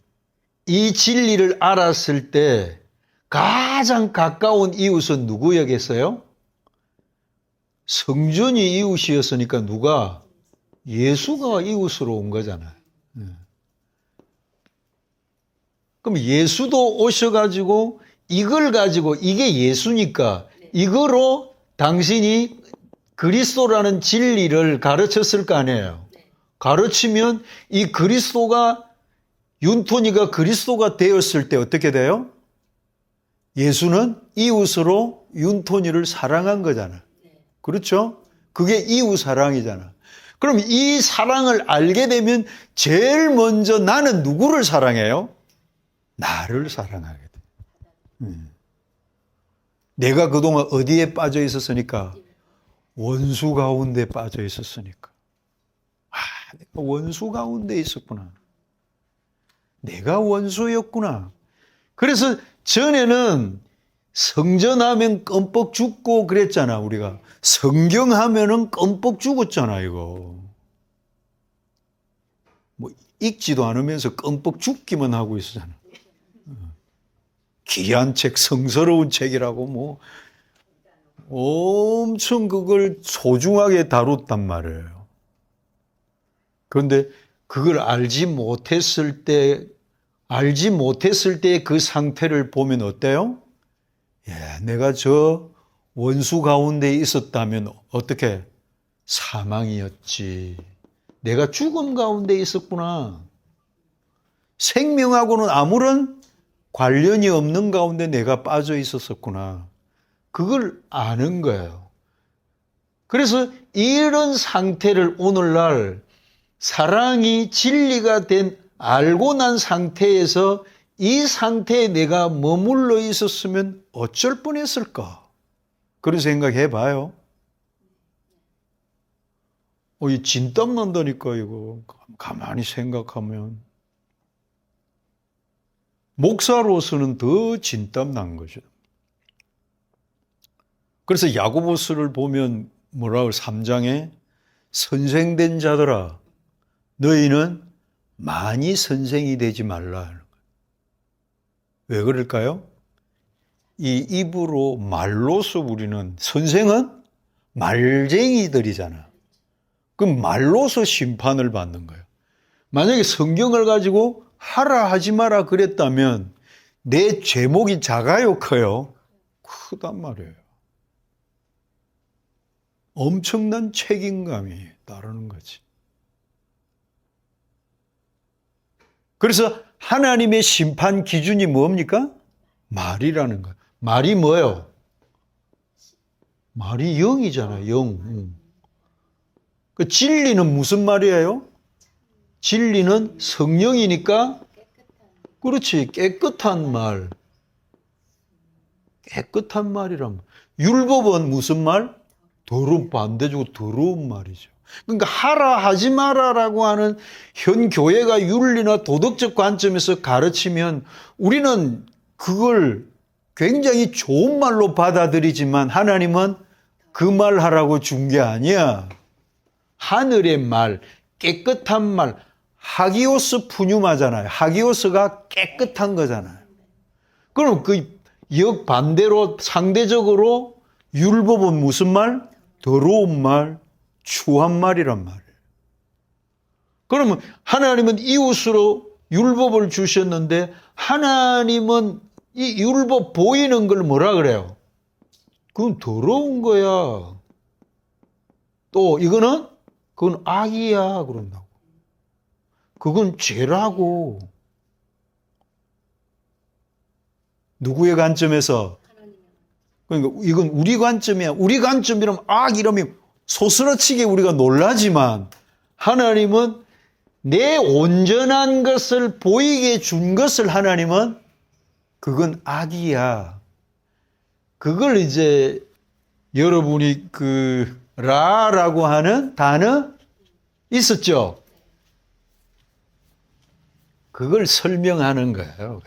이 진리를 알았을 때 가장 가까운 이웃은 누구였겠어요? 성전이 이웃이었으니까 누가? 예수가 이웃으로 온 거잖아요. 그럼 예수도 오셔가지고 이걸 가지고 이게 예수니까 이거로 당신이 그리스도라는 진리를 가르쳤을 거 아니에요. 가르치면 이 그리스도가 윤토니가 그리스도가 되었을 때 어떻게 돼요? 예수는 이웃으로 윤토니를 사랑한 거잖아. 그렇죠? 그게 이웃 사랑이잖아. 그럼 이 사랑을 알게 되면 제일 먼저 나는 누구를 사랑해요? 나를 사랑하게 돼. 내가 그동안 어디에 빠져 있었으니까? 원수 가운데 빠져 있었으니까. 내가 원수 가운데 있었구나. 내가 원수였구나. 그래서 전에는 성전하면 껌뻑 죽고 그랬잖아, 우리가. 성경하면은 껌뻑 죽었잖아, 이거. 뭐, 읽지도 않으면서 껌뻑 죽기만 하고 있었잖아. 귀한 책, 성스러운 책이라고 뭐, 엄청 그걸 소중하게 다뤘단 말이에요. 그런데 그걸 알지 못했을 때 그 상태를 보면 어때요? 내가 저 원수 가운데 있었다면 어떻게? 사망이었지. 내가 죽음 가운데 있었구나. 생명하고는 아무런 관련이 없는 가운데 내가 빠져 있었었구나. 그걸 아는 거예요. 그래서 이런 상태를 오늘날 사랑이 진리가 된 알고 난 상태에서 이 상태에 내가 머물러 있었으면 어쩔 뻔했을까? 그런 생각해 봐요. 이 진땀 난다니까 이거. 가만히 생각하면. 목사로서는 더 진땀 난 거죠. 그래서 야고보서를 보면 뭐라고 3장에 선생된 자들아 너희는 많이 선생이 되지 말라. 왜 그럴까요? 이 입으로 말로서 우리는 선생은 말쟁이들이잖아. 그럼 말로서 심판을 받는 거예요. 만약에 성경을 가지고 하라 하지 마라 그랬다면 내 죄목이 작아요, 커요? 크단 말이에요. 엄청난 책임감이 따르는 거지. 그래서 하나님의 심판 기준이 뭡니까? 말이라는 거예요. 말이 뭐예요? 말이 영이잖아요, 영. 그 진리는 무슨 말이에요? 진리는 성령이니까, 그렇지, 깨끗한 말. 깨끗한 말이란 말. 율법은 무슨 말? 더러운, 반대적으로 더러운 말이죠. 그러니까 하라 하지 마라라고 하는 현 교회가 윤리나 도덕적 관점에서 가르치면 우리는 그걸 굉장히 좋은 말로 받아들이지만 하나님은 그 말 하라고 준 게 아니야. 하늘의 말, 깨끗한 말, 하기오스 푸뉴마잖아요. 하기오스가 깨끗한 거잖아요. 그럼 그 역반대로 상대적으로 율법은 무슨 말? 더러운 말, 추한 말이란 말이에요. 그러면 하나님은 이웃으로 율법을 주셨는데 하나님은 이 율법 보이는 걸 뭐라 그래요? 그건 더러운 거야. 또 이거는 그건 악이야 그런다고. 그건 죄라고. 누구의 관점에서? 그러니까 이건 우리 관점이야. 우리 관점이라면 이러면 소스라치게 우리가 놀라지만 하나님은 내 온전한 것을 보이게 준 것을 하나님은 그건 악이야. 그걸 이제 여러분이 그 라라고 하는 단어 있었죠? 그걸 설명하는 거예요.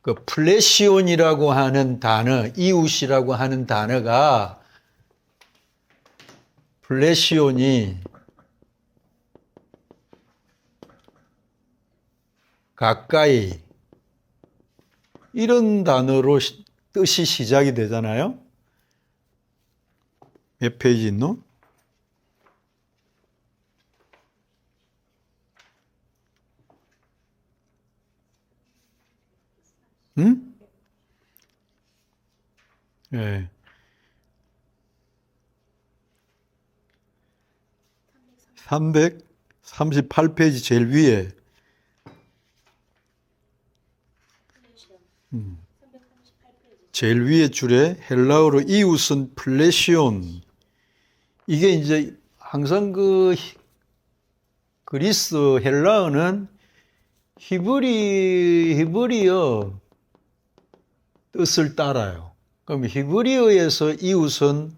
그 플래시온이라고 하는 단어, 이웃이라고 하는 단어가 플래시온이 가까이 이런 단어로 뜻이 시작이 되잖아요. 몇 페이지 있노? 응? 예. 338페이지 제일 위에. 제일 위에 줄에 헬라어로 이웃은 플레시온. 이게 이제 항상 그 그리스 헬라어는 히브리어 뜻을 따라요. 그럼 히브리어에서 이웃은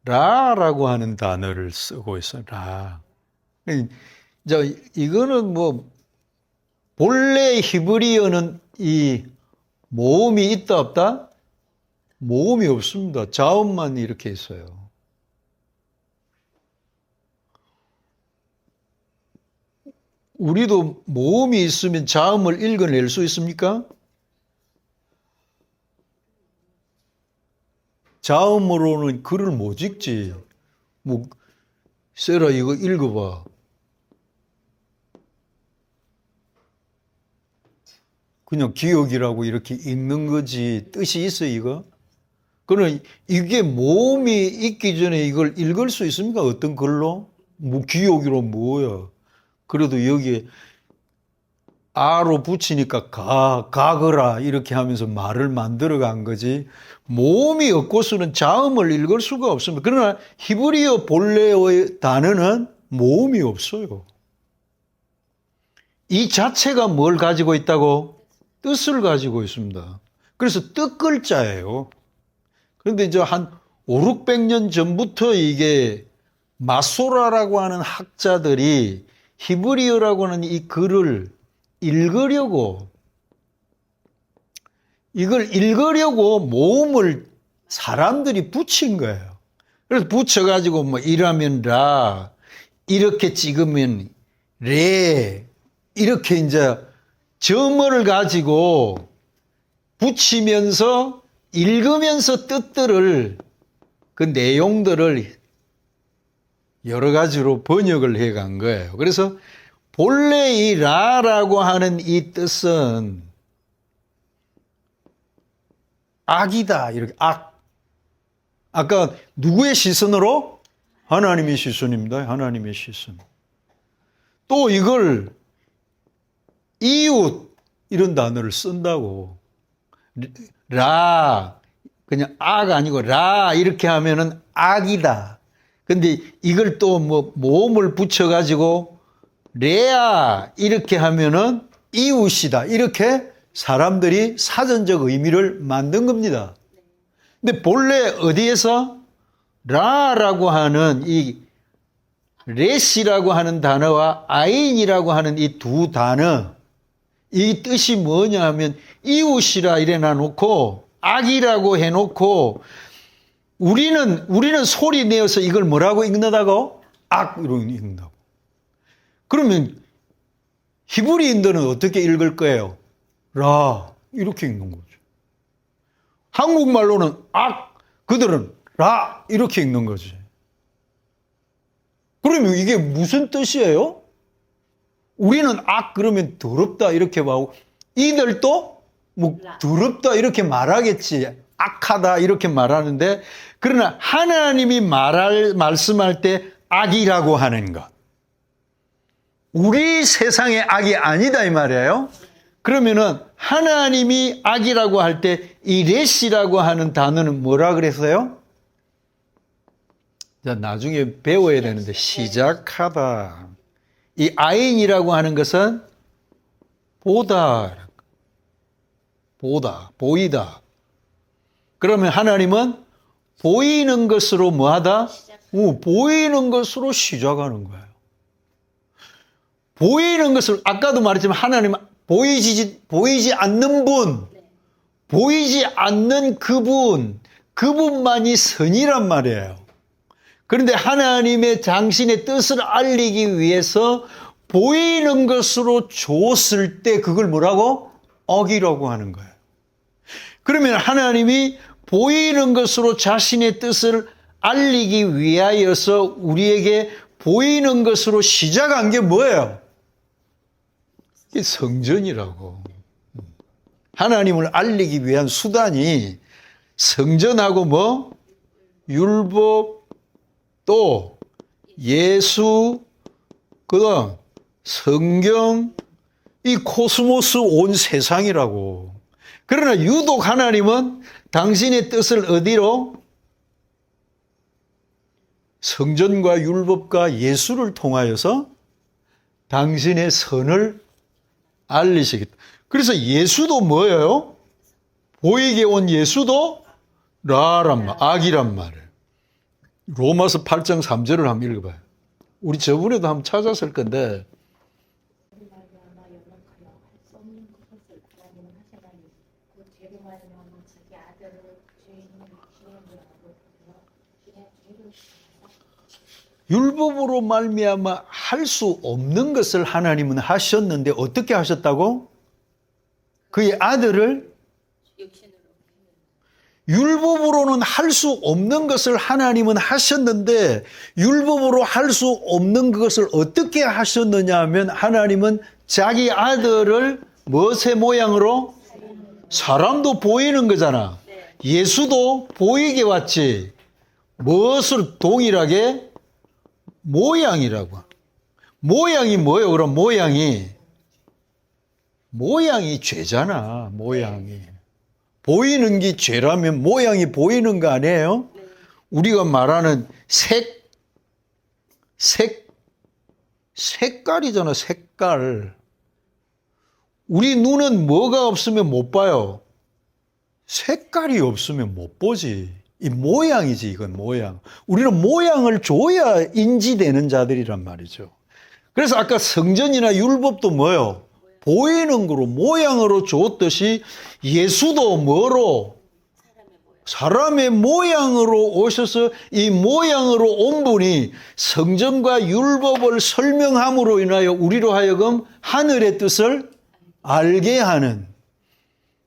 라라고 하는 단어를 쓰고 있어요. 라. 이제 이거는 뭐 본래 히브리어는 이 모음이 있다 없다? 모음이 없습니다. 자음만 이렇게 있어요. 우리도 모음이 있으면 자음을 읽어낼 수 있습니까? 자음으로는 글을 못 읽지. 뭐, 세라 이거 읽어봐. 그냥 기억이라고 이렇게 읽는 거지. 뜻이 있어, 이거? 그러나 이게 모음이 있기 전에 이걸 읽을 수 있습니까? 어떤 글로? 뭐, 기억이로 뭐야? 그래도 여기에 아로 붙이니까 가거라 이렇게 하면서 말을 만들어 간 거지. 모음이 없고서는 자음을 읽을 수가 없습니다. 그러나 히브리어 본래의 단어는 모음이 없어요. 이 자체가 뭘 가지고 있다고? 뜻을 가지고 있습니다. 그래서 뜻글자예요. 그런데 이제 한 5, 600년 전부터 이게 마소라라고 하는 학자들이 히브리어라고 하는 이 글을 읽으려고, 이걸 읽으려고 모음을 사람들이 붙인 거예요. 그래서 붙여가지고 뭐 이라면 라, 이렇게 찍으면 레, 이렇게 이제 점을 가지고 붙이면서 읽으면서 뜻들을, 그 내용들을 여러 가지로 번역을 해 간 거예요. 그래서 본래 이 라라고 하는 이 뜻은 악이다. 이렇게 악. 아까 누구의 시선으로? 하나님의 시선입니다. 하나님의 시선. 또 이걸 이웃 이런 단어를 쓴다고. 라 그냥 악 아니고 라 이렇게 하면은 악이다. 근데 이걸 또 뭐 모음을 붙여 가지고 레아 이렇게 하면은 이웃이다. 이렇게 사람들이 사전적 의미를 만든 겁니다. 근데 본래 어디에서 라라고 하는 이 레시라고 하는 단어와 아인이라고 하는 이 두 단어, 이 뜻이 뭐냐 하면 이웃이라 이래 놔놓고 악이라고 해놓고 우리는 소리 내어서 이걸 뭐라고 읽는다고? 악으로 읽는다고. 그러면 히브리인들은 어떻게 읽을 거예요? 라 이렇게 읽는 거죠. 한국말로는 악, 그들은 라 이렇게 읽는 거지. 그러면 이게 무슨 뜻이에요? 우리는 악 그러면 더럽다 이렇게 하고 이들도 뭐 더럽다 이렇게 말하겠지. 악하다 이렇게 말하는데 그러나 하나님이 말씀할 때 악이라고 하는 것. 우리 세상의 악이 아니다 이 말이에요. 그러면은 하나님이 악이라고 할 때 이 레시라고 하는 단어는 뭐라 그랬어요? 자, 나중에 배워야 되는데 시작하다. 이 아인이라고 하는 것은 보다, 보이다. 그러면 하나님은 보이는 것으로 뭐하다? 보이는 것으로 시작하는 거예요. 보이는 것을 아까도 말했지만 하나님은 보이지 않는 분, 보이지 않는 그분만이 선이란 말이에요. 그런데 하나님의 당신의 뜻을 알리기 위해서 보이는 것으로 줬을 때 그걸 뭐라고? 악이라고 하는 거예요. 그러면 하나님이 보이는 것으로 자신의 뜻을 알리기 위하여서 우리에게 보이는 것으로 시작한 게 뭐예요? 이게 성전이라고. 하나님을 알리기 위한 수단이 성전하고 뭐? 율법, 또 예수, 그다음 성경, 이 코스모스 온 세상이라고. 그러나 유독 하나님은 당신의 뜻을 어디로? 성전과 율법과 예수를 통하여서 당신의 선을 알리시겠다. 그래서 예수도 뭐예요? 보이게 온 예수도 라란 말, 악이란 말이에요. 로마서 8장 3절을 한번 읽어봐요. 우리 저번에도 한번 찾았을 건데, 율법으로 말미암아 할 수 없는 것을 하나님은 하셨는데 어떻게 하셨다고? 그의 아들을 율법으로는 할 수 없는 것을 하나님은 하셨는데 율법으로 할 수 없는 것을 어떻게 하셨느냐 하면 하나님은 자기 아들을 무엇의 모양으로? 사람도 보이는 거잖아. 예수도 보이게 왔지. 무엇을 동일하게? 모양이라고. 모양이 뭐예요? 그럼 모양이 죄잖아. 모양이. 보이는 게 죄라면 모양이 보이는 거 아니에요? 우리가 말하는 색깔이잖아. 색깔. 우리 눈은 뭐가 없으면 못 봐요? 색깔이 없으면 못 보지. 이 모양이지, 이건 모양. 우리는 모양을 줘야 인지되는 자들이란 말이죠. 그래서 아까 성전이나 율법도 뭐요? 보이는 거로, 모양으로 줬듯이 예수도 뭐로? 사람의 모양으로 오셔서 이 모양으로 온 분이 성전과 율법을 설명함으로 인하여 우리로 하여금 하늘의 뜻을 알게 하는.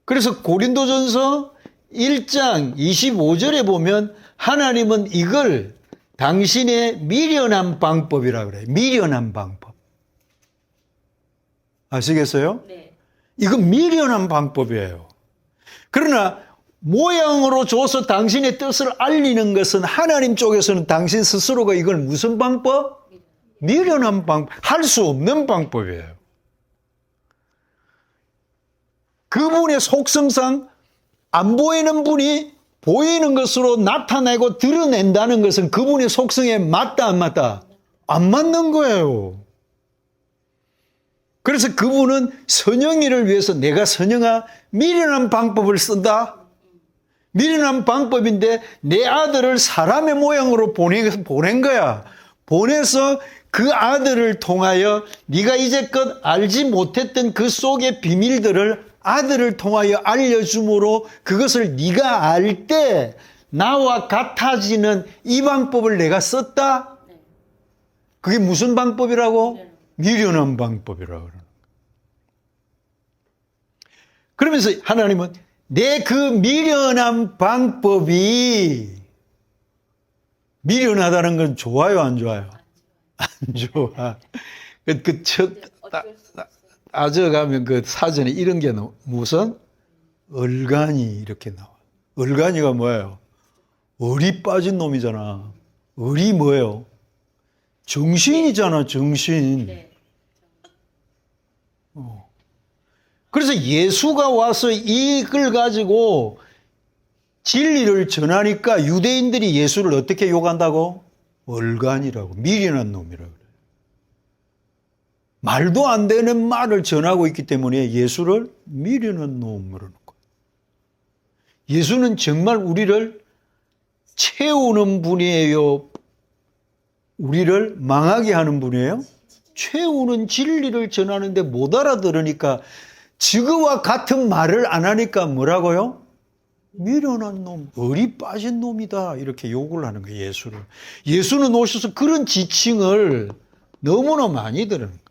그래서 고린도전서 1장 25절에 보면 하나님은 이걸 당신의 미련한 방법이라고 그래요. 미련한 방법. 아시겠어요? 네. 이건 미련한 방법이에요. 그러나 모양으로 줘서 당신의 뜻을 알리는 것은 하나님 쪽에서는 당신 스스로가 이걸 무슨 방법? 미련한 방법. 할 수 없는 방법이에요. 그분의 속성상 안 보이는 분이 보이는 것으로 나타내고 드러낸다는 것은 그분의 속성에 맞다 안 맞다? 안 맞는 거예요. 그래서 그분은 선영이를 위해서 내가 선영아 미련한 방법을 쓴다. 미련한 방법인데 내 아들을 사람의 모양으로 보낸 거야. 보내서 그 아들을 통하여 네가 이제껏 알지 못했던 그 속의 비밀들을 아들을 통하여 알려줌으로 그것을 네가 알 때 나와 같아지는 이 방법을 내가 썼다? 그게 무슨 방법이라고? 미련한 방법이라고 그러는 거예요. 그러면서 하나님은 내 그 미련한 방법이 미련하다는 건 좋아요, 안 좋아요? 안 좋아. 가면 그 사전에 이런 게 나와. 무슨? 얼간이 이렇게 나와. 얼간이가 뭐예요? 얼이 빠진 놈이잖아. 얼이 뭐예요? 정신이잖아, 정신. 그래서 예수가 와서 이걸 가지고 진리를 전하니까 유대인들이 예수를 어떻게 욕한다고? 얼간이라고, 미련한 놈이라고. 말도 안 되는 말을 전하고 있기 때문에 예수를 미련한 놈으로 하는 거예요. 예수는 정말 우리를 채우는 분이에요? 우리를 망하게 하는 분이에요? 채우는 진리를 전하는데 못 알아들으니까 저거와 같은 말을 안 하니까 뭐라고요? 미련한 놈, 얼이 빠진 놈이다 이렇게 욕을 하는 거예요. 예수를. 예수는 오셔서 그런 지칭을 너무나 많이 들은 거예요.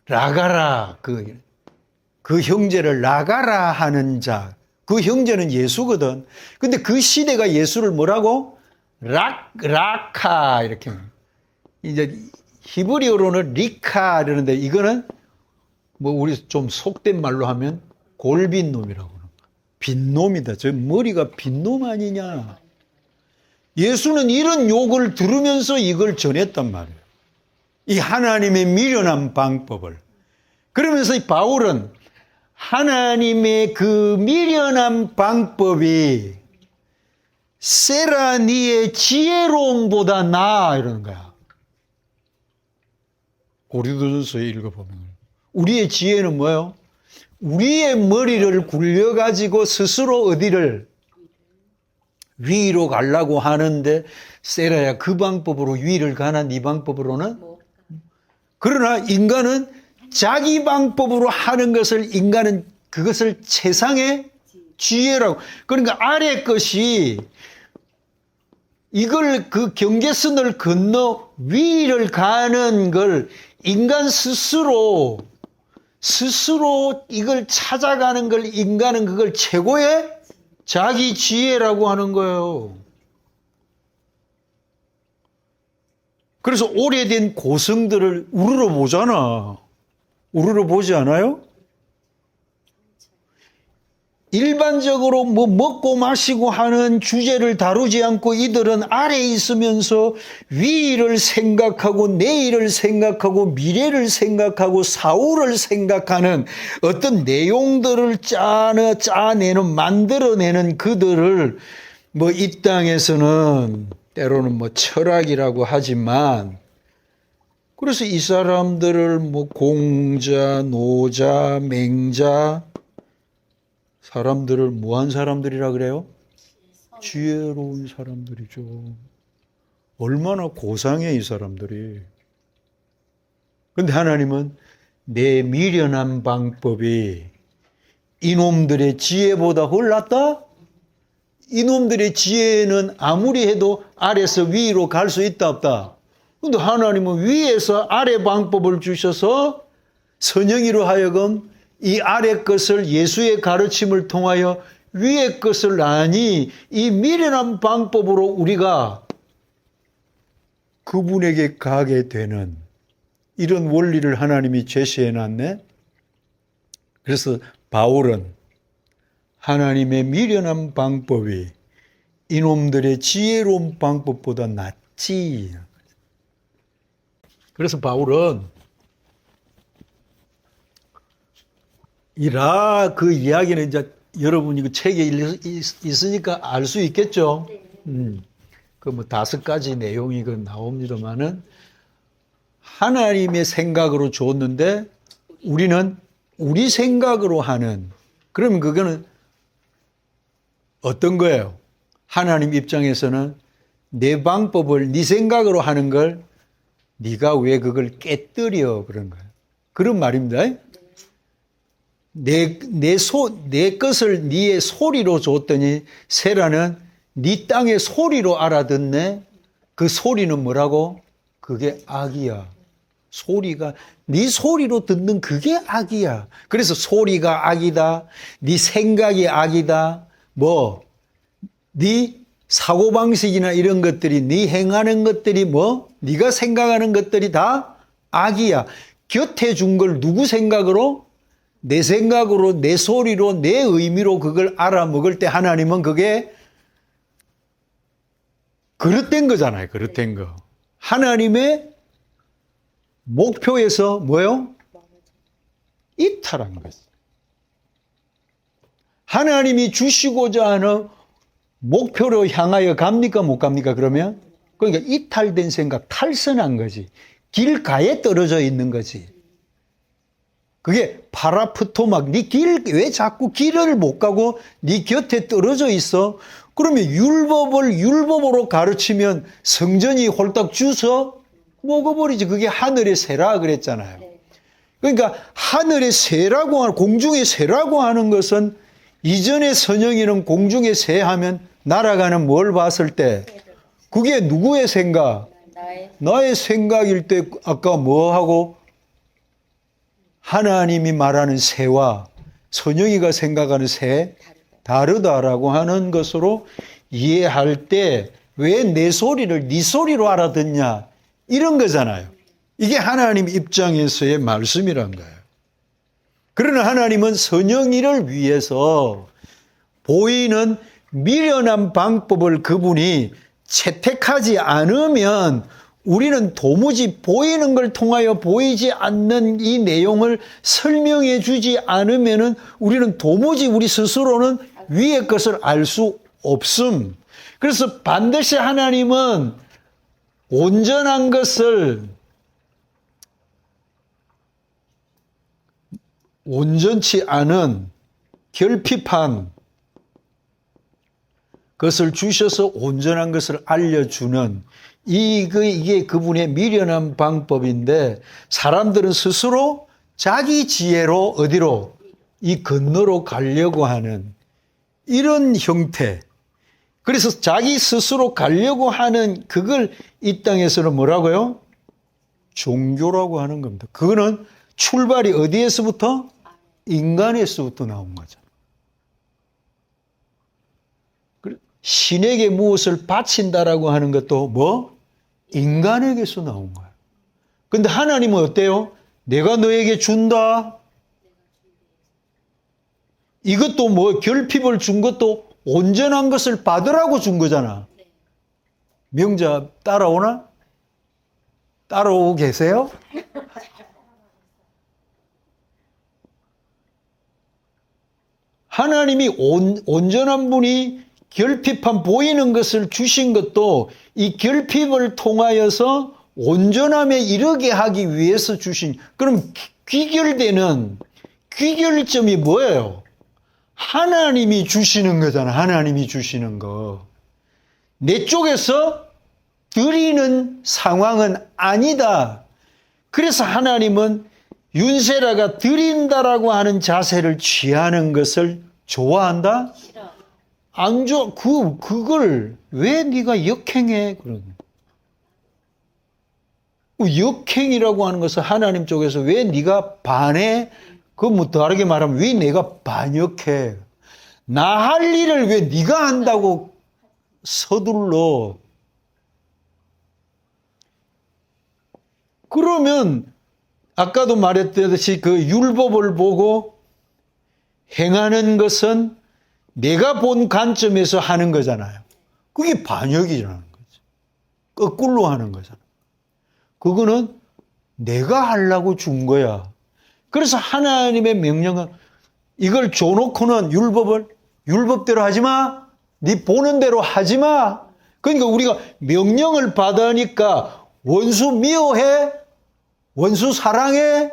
라가라, 그 형제를 라가라 하는 자, 그 형제는 예수거든. 근데 그 시대가 예수를 뭐라고? 라카, 이렇게. 이제 히브리어로는 리카 이러는데 이거는 뭐 우리 좀 속된 말로 하면 골빈 놈이라고 그러는 거야. 빈놈이다. 저 머리가 빈놈 아니냐. 예수는 이런 욕을 들으면서 이걸 전했단 말이에요. 이 하나님의 미련한 방법을. 그러면서 이 바울은 하나님의 그 미련한 방법이 세라 니의 지혜로움보다 나아 이러는 거야. 고린도전서에 읽어보면 우리의 지혜는 뭐예요? 우리의 머리를 굴려가지고 스스로 어디를 위로 가려고 하는데 세라야 그 방법으로 위를 가나 네 방법으로는? 그러나 인간은 자기 방법으로 하는 것을 인간은 그것을 최상의 지혜라고. 그러니까 아래 것이 이걸 그 경계선을 건너 위를 가는 걸 인간 스스로 이걸 찾아가는 걸 인간은 그걸 최고의 자기 지혜라고 하는 거예요. 그래서 오래된 고성들을 우러러 보잖아. 우러러 보지 않아요? 일반적으로 뭐 먹고 마시고 하는 주제를 다루지 않고 이들은 아래에 있으면서 위를 생각하고 내일을 생각하고 미래를 생각하고 사후를 생각하는 어떤 내용들을 짜내는 만들어내는 그들을 뭐 이 땅에서는 때로는 뭐 철학이라고 하지만 그래서 이 사람들을 뭐 공자, 노자, 맹자 사람들을 뭐한 사람들이라 그래요? 지혜로운 사람들이죠. 얼마나 고상해 이 사람들이. 그런데 하나님은 내 미련한 방법이 이놈들의 지혜보다 훨 낫다? 이놈들의 지혜는 아무리 해도 아래에서 위로 갈 수 있다 없다? 그런데 하나님은 위에서 아래 방법을 주셔서 선영이로 하여금 이 아래 것을 예수의 가르침을 통하여 위의 것을 아니 이 미련한 방법으로 우리가 그분에게 가게 되는 이런 원리를 하나님이 제시해 놨네. 그래서 바울은 하나님의 미련한 방법이 이놈들의 지혜로운 방법보다 낫지. 그래서 바울은 그 이야기는 이제 여러분이 그 책에 있으니까 알 수 있겠죠. 그 뭐 5가지 내용이 그 나옵니다만은 하나님의 생각으로 줬는데 우리는 우리 생각으로 하는 그러면 그거는 어떤 거예요? 하나님 입장에서는 내 방법을 네 생각으로 하는 걸 네가 왜 그걸 깨뜨려 그런 거예요. 그런 말입니다. 내 것을 네의 소리로 줬더니 세라는 네 땅의 소리로 알아듣네. 그 소리는 뭐라고? 그게 악이야. 소리가 네 소리로 듣는 그게 악이야. 그래서 소리가 악이다. 네 생각이 악이다. 뭐 네 사고방식이나 이런 것들이 네 행하는 것들이 뭐 네가 생각하는 것들이 다 악이야. 곁에 준 걸 누구 생각으로? 내 생각으로, 내 소리로, 내 의미로 그걸 알아먹을 때 하나님은 그게 그릇된 거잖아요. 그릇된 거. 하나님의 목표에서 뭐예요? 이탈한 거죠. 하나님이 주시고자 하는 목표로 향하여 갑니까? 못 갑니까? 그러면? 그러니까 이탈된 생각, 탈선한 거지. 길가에 떨어져 있는 거지. 그게 파라프토막, 네 왜 자꾸 길을 못 가고 네 곁에 떨어져 있어? 그러면 율법으로 가르치면 성전이 홀딱 주서 먹어버리지. 그게 하늘의 새라 그랬잖아요. 그러니까 하늘의 새라고 하는, 공중의 새라고 하는 것은 이전에 선영이는 공중의 새 하면 날아가는 뭘 봤을 때 그게 누구의 생각? 나의 생각일 때 아까 뭐하고? 하나님이 말하는 새와 선영이가 생각하는 새 다르다라고 하는 것으로 이해할 때 왜 내 소리를 네 소리로 알아듣냐 이런 거잖아요. 이게 하나님 입장에서의 말씀이란 거예요. 그러나 하나님은 선영이를 위해서 보이는 미련한 방법을 그분이 채택하지 않으면 우리는 도무지 보이는 걸 통하여 보이지 않는 이 내용을 설명해 주지 않으면 우리는 도무지 우리 스스로는 위의 것을 알 수 없음. 그래서 반드시 하나님은 온전한 것을 온전치 않은 결핍한 것을 주셔서 온전한 것을 알려주는 이게 그분의 미련한 방법인데 사람들은 스스로 자기 지혜로 어디로? 이 건너로 가려고 하는 이런 형태. 그래서 자기 스스로 가려고 하는 그걸 이 땅에서는 뭐라고요? 종교라고 하는 겁니다. 그거는 출발이 어디에서부터? 인간에서부터 나온 거죠. 신에게 무엇을 바친다라고 하는 것도 뭐? 인간에게서 나온 거예요. 근데 하나님은 어때요? 내가 너에게 준다. 이것도 뭐 결핍을 준 것도 온전한 것을 받으라고 준 거잖아. 명자 따라오나? 따라오고 계세요? 하나님이 온전한 분이 결핍한 보이는 것을 주신 것도 이 결핍을 통하여서 온전함에 이르게 하기 위해서 주신, 그럼 귀결되는 귀결점이 뭐예요? 하나님이 주시는 거잖아. 하나님이 주시는 거. 내 쪽에서 드리는 상황은 아니다. 그래서 하나님은 윤세라가 드린다라고 하는 자세를 취하는 것을 좋아한다? 안 좋아. 그걸 왜 네가 역행해? 그러는. 역행이라고 하는 것은 하나님 쪽에서 왜 네가 반해? 뭐 다르게 말하면 왜 내가 반역해? 나 할 일을 왜 네가 한다고 서둘러? 그러면 아까도 말했듯이 그 율법을 보고 행하는 것은 내가 본 관점에서 하는 거잖아요. 그게 반역이라는 거죠. 거꾸로 하는 거잖아요. 그거는 내가 하려고 준 거야. 그래서 하나님의 명령은 이걸 줘놓고는 율법대로 하지 마. 네 보는 대로 하지 마. 그러니까 우리가 명령을 받으니까 원수 미워해? 원수 사랑해?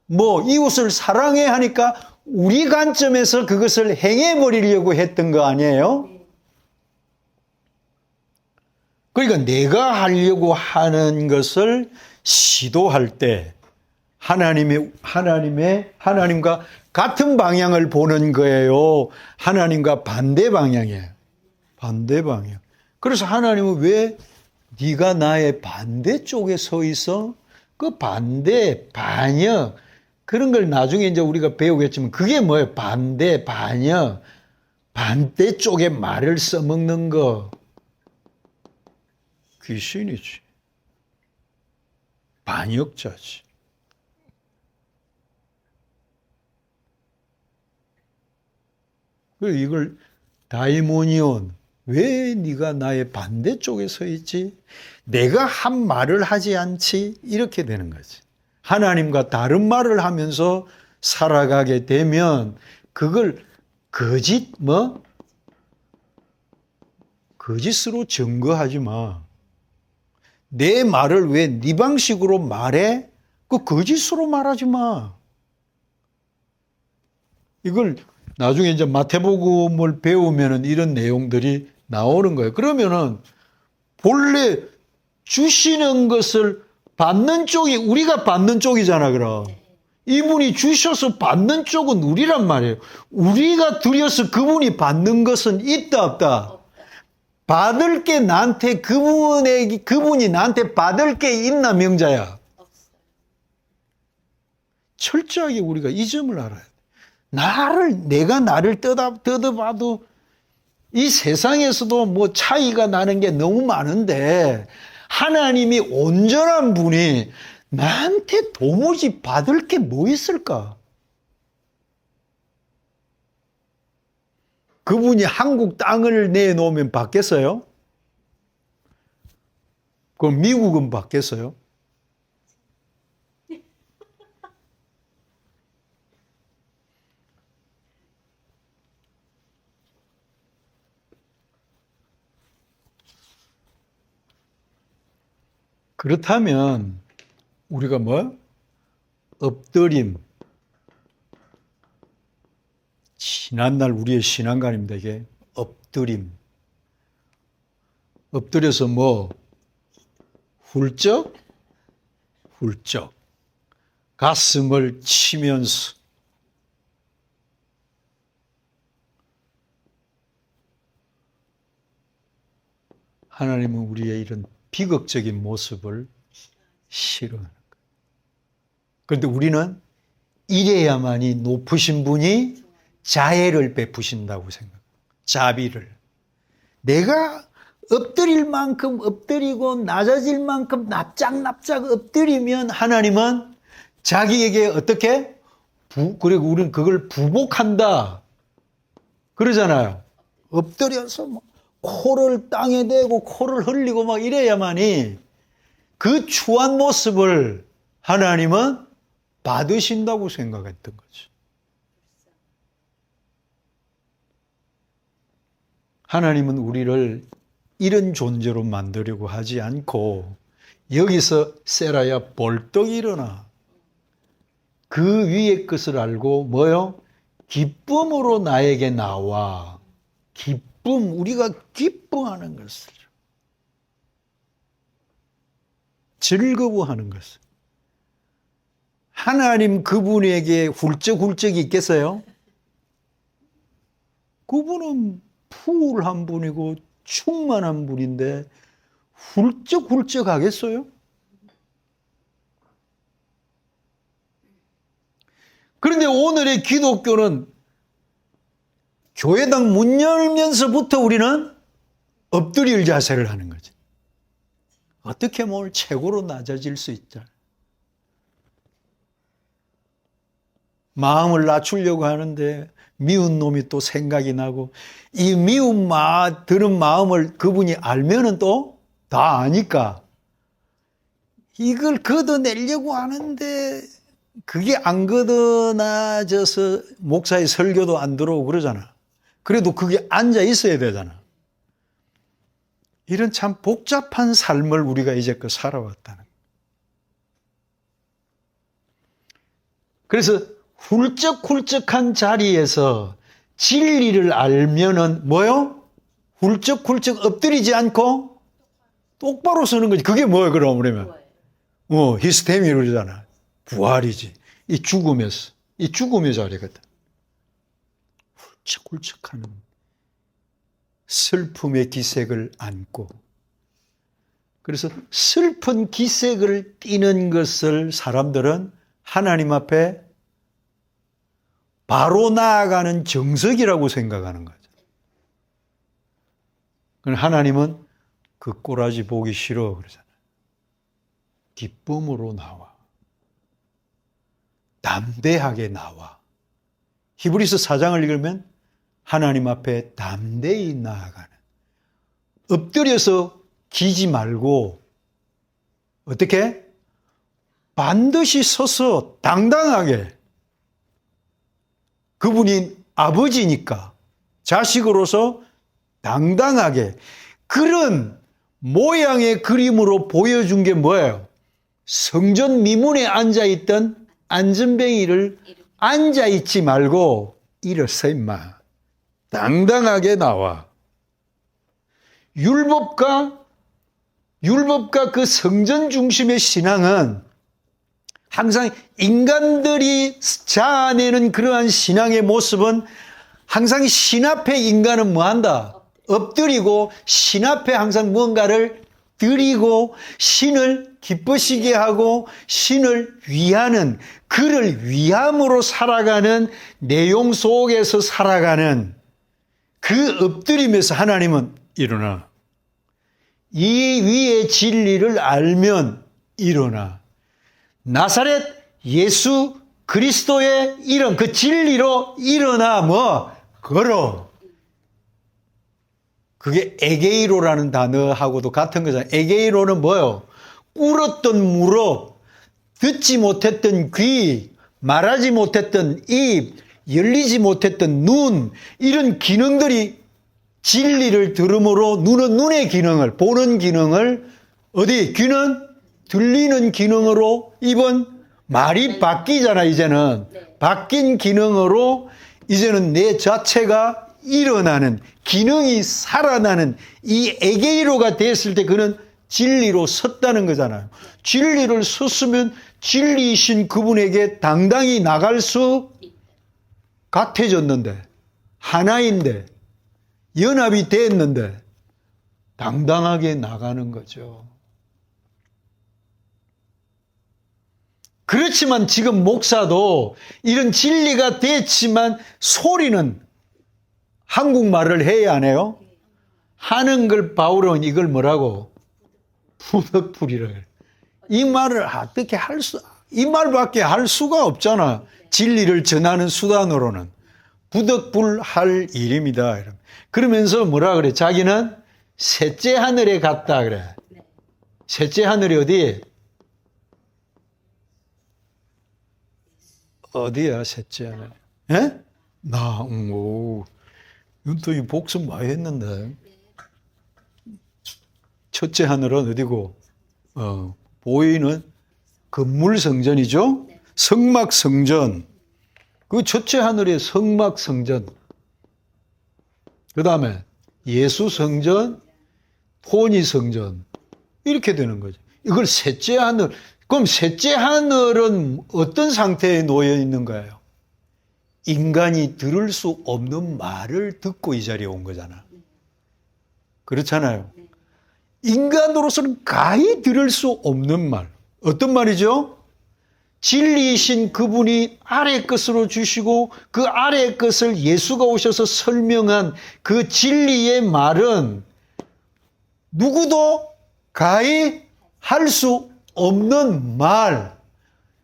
뭐 이웃을 사랑해 하니까 우리 관점에서 그것을 행해버리려고 했던 거 아니에요? 그러니까 내가 하려고 하는 것을 시도할 때 하나님과 같은 방향을 보는 거예요. 하나님과 반대 방향이에요. 반대 방향. 그래서 하나님은 왜 네가 나의 반대쪽에 서 있어? 그 반대, 반역, 그런 걸 나중에 이제 우리가 배우겠지만 그게 뭐예요? 반대, 반역, 반대쪽에 말을 써먹는 거. 귀신이지. 반역자지. 그리고 이걸 다이모니온, 왜 네가 나의 반대쪽에 서 있지? 내가 한 말을 하지 않지? 이렇게 되는 거지. 하나님과 다른 말을 하면서 살아가게 되면 그걸 거짓으로 증거하지 마. 내 말을 왜 네 방식으로 말해? 그 거짓으로 말하지 마. 이걸 나중에 이제 마태복음을 배우면은 이런 내용들이 나오는 거예요. 그러면은 본래 주시는 것을 받는 쪽이 우리가 받는 쪽이잖아, 그럼. 이분이 주셔서 받는 쪽은 우리란 말이에요. 우리가 드려서 그분이 받는 것은 있다, 없다? 받을 게 나한테 그분이 나한테 받을 게 있나, 명자야? 철저하게 우리가 이 점을 알아야 돼. 내가 나를 뜯어봐도 이 세상에서도 뭐 차이가 나는 게 너무 많은데 하나님이 온전한 분이 나한테 도무지 받을 게 뭐 있을까? 그분이 한국 땅을 내놓으면 받겠어요? 그럼 미국은 받겠어요? 그렇다면 우리가 뭐? 엎드림. 지난날 우리의 신앙관입니다. 이게 엎드림. 엎드려서 뭐? 훌쩍 가슴을 치면서 하나님은 우리의 이런 비극적인 모습을 싫어하는 거예요. 그런데 우리는 이래야만이 높으신 분이 자애를 베푸신다고 생각해요. 자비를. 내가 엎드릴 만큼 엎드리고 낮아질 만큼 납작 엎드리면 하나님은 자기에게 어떻게? 그리고 우리는 그걸 부복한다. 그러잖아요. 엎드려서 막 코를 땅에 대고 코를 흘리고 막 이래야만이 그 추한 모습을 하나님은 받으신다고 생각했던 거죠. 하나님은 우리를 이런 존재로 만들려고 하지 않고 여기서 세라야 벌떡 일어나. 그 위의 것을 알고 뭐요? 기쁨으로 나에게 나와. 기쁨, 우리가 기뻐하는 것을. 즐거워하는 것을. 하나님 그분에게 훌쩍훌쩍이 있겠어요? 그분은 풀한 분이고 충만한 분인데 훌쩍훌쩍 하겠어요? 그런데 오늘의 기독교는 교회당 문 열면서부터 우리는 엎드릴 자세를 하는 거지. 어떻게 뭘 최고로 낮아질 수 있다. 마음을 낮추려고 하는데 미운 놈이 또 생각이 나고 이 미운 들은 마음을 그분이 알면은 또 다 아니까 이걸 걷어내려고 하는데 그게 안 걷어나져서 목사의 설교도 안 들어오고 그러잖아. 그래도 그게 앉아 있어야 되잖아. 이런 참 복잡한 삶을 우리가 이제껏 살아왔다는. 그래서 훌쩍훌쩍한 자리에서 진리를 알면은 뭐요? 훌쩍훌쩍 엎드리지 않고 똑바로 서는 거지. 그게 뭐예요, 그러면? 히스테미 그러잖아. 부활이지. 이 죽음의 자리거든. 훌쩍훌쩍하는 슬픔의 기색을 안고. 그래서 슬픈 기색을 띠는 것을 사람들은 하나님 앞에 바로 나아가는 정석이라고 생각하는 거죠. 하나님은 그 꼬라지 보기 싫어 그러잖아요. 기쁨으로 나와. 담대하게 나와. 히브리서 4장을 읽으면 하나님 앞에 담대히 나아가는. 엎드려서 기지 말고 어떻게? 반드시 서서 당당하게 그분이 아버지니까 자식으로서 당당하게 그런 모양의 그림으로 보여준 게 뭐예요? 성전 미문에 앉아있던 안전뱅이를 앉아있지 말고 일어서 임마. 당당하게 나와. 율법과 그 성전 중심의 신앙은 항상 인간들이 자아내는 그러한 신앙의 모습은 항상 신 앞에 인간은 뭐한다? 엎드리고 신 앞에 항상 무언가를 드리고 신을 기쁘시게 하고 신을 위하는 그를 위함으로 살아가는 내용 속에서 살아가는 그 엎드림에서 하나님은 일어나. 이 위의 진리를 알면 일어나. 나사렛 예수 그리스도의 이름, 그 진리로 일어나 걸어. 그게 에게이로라는 단어하고도 같은 거잖아요. 에게이로는 뭐요? 꿇었던 무릎, 듣지 못했던 귀, 말하지 못했던 입, 열리지 못했던 눈, 이런 기능들이 진리를 들음으로 눈은 눈의 기능을, 보는 기능을, 귀는 들리는 기능으로, 입은 말이 바뀌잖아, 이제는. 바뀐 기능으로 이제는 내 자체가 일어나는, 기능이 살아나는 이 에게이로가 됐을 때 그는 진리로 섰다는 거잖아요. 진리를 섰으면 진리이신 그분에게 당당히 나갈 수 같아졌는데, 하나인데, 연합이 됐는데 당당하게 나가는 거죠. 그렇지만 지금 목사도 이런 진리가 됐지만 소리는 한국말을 해야 안 해요? 하는 걸 바울은 이걸 뭐라고? 부득불이라. 이 말을 어떻게 이 말밖에 할 수가 없잖아. 진리를 전하는 수단으로는. 부득불할 일입니다. 그러면서 뭐라 그래? 자기는 셋째 하늘에 갔다 그래. 셋째 하늘이 어디? 어디야, 셋째 하늘? 예? 윤통이 복습 많이 했는데. 첫째 하늘은 어디고? 보이는 건물 성전이죠? 성막 성전. 그 첫째 하늘의 성막 성전. 그 다음에 예수 성전, 토니 성전. 이렇게 되는 거죠. 이걸 셋째 하늘. 그럼 셋째 하늘은 어떤 상태에 놓여 있는 거예요? 인간이 들을 수 없는 말을 듣고 이 자리에 온 거잖아. 그렇잖아요. 인간으로서는 가히 들을 수 없는 말. 어떤 말이죠? 진리이신 그분이 아래 것으로 주시고 그 아래 것을 예수가 오셔서 설명한 그 진리의 말은 누구도 가히 할 수 없는 말.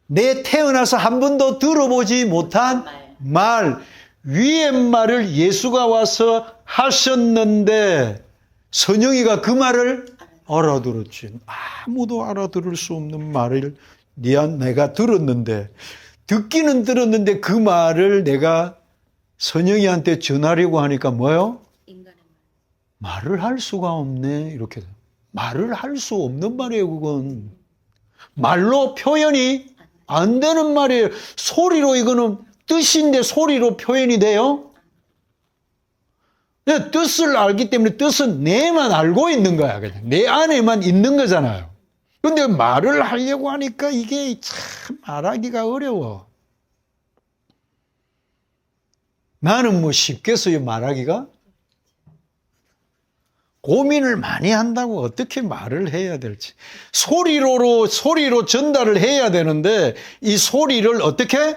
내 태어나서 한 번도 들어보지 못한 말. 위의 말을 예수가 와서 하셨는데 선영이가 그 말을 알아들었지. 아무도 알아들을 수 없는 말을 내가 들었는데, 듣기는 들었는데 그 말을 내가 선영이한테 전하려고 하니까 뭐요? 말을 할 수가 없네. 이렇게. 말을 할 수 없는 말이에요, 그건. 말로 표현이 안 되는 말이에요. 소리로 이거는 뜻인데 소리로 표현이 돼요? 뜻을 알기 때문에 뜻은 내만 알고 있는 거야. 내 안에만 있는 거잖아요. 근데 말을 하려고 하니까 이게 참 말하기가 어려워. 나는 뭐 쉽겠어요, 말하기가? 고민을 많이 한다고 어떻게 말을 해야 될지. 소리로 전달을 해야 되는데 이 소리를 어떻게?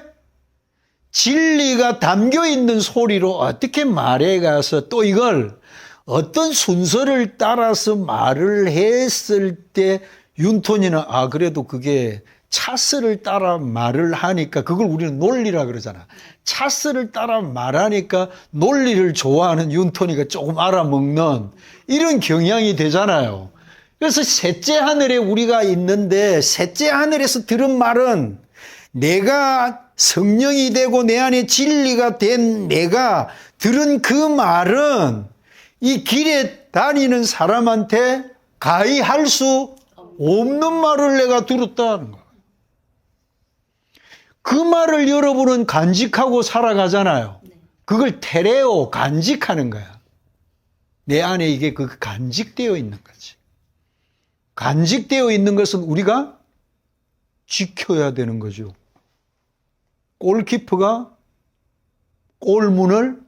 진리가 담겨 있는 소리로 어떻게 말해 가서 또 이걸 어떤 순서를 따라서 말을 했을 때 윤톤이는 그래도 그게 차스를 따라 말을 하니까 그걸 우리는 논리라 그러잖아. 차스를 따라 말하니까 논리를 좋아하는 윤톤이가 조금 알아먹는 이런 경향이 되잖아요. 그래서 셋째 하늘에 우리가 있는데 셋째 하늘에서 들은 말은 내가 성령이 되고 내 안에 진리가 된 내가 들은 그 말은 이 길에 다니는 사람한테 가히 할 수 없는 말을 내가 들었다는 거예요. 그 말을 여러분은 간직하고 살아가잖아요. 그걸 테레오, 간직하는 거야. 내 안에 이게 간직되어 있는 거지. 간직되어 있는 것은 우리가 지켜야 되는 거죠. 골키퍼가 골문을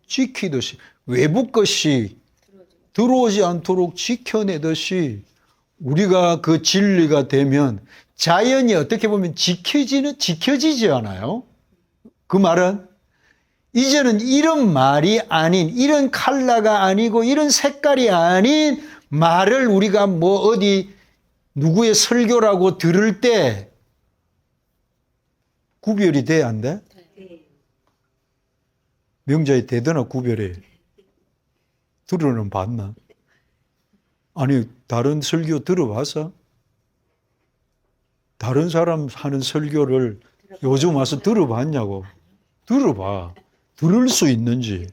지키듯이 외부 것이 들어오지 않도록 지켜내듯이 우리가 그 진리가 되면 자연이 어떻게 보면 지켜지지 않아요? 그 말은 이제는 이런 말이 아닌, 이런 컬러가 아니고 이런 색깔이 아닌 말을 우리가 뭐 어디 누구의 설교라고 들을 때 구별이 돼, 안 돼? 명자에 되더나 구별해. 들어는 봤나? 아니, 다른 설교 들어봐서? 다른 사람 하는 설교를 요즘 와서 들어봤냐고. 들어봐. 들을 수 있는지.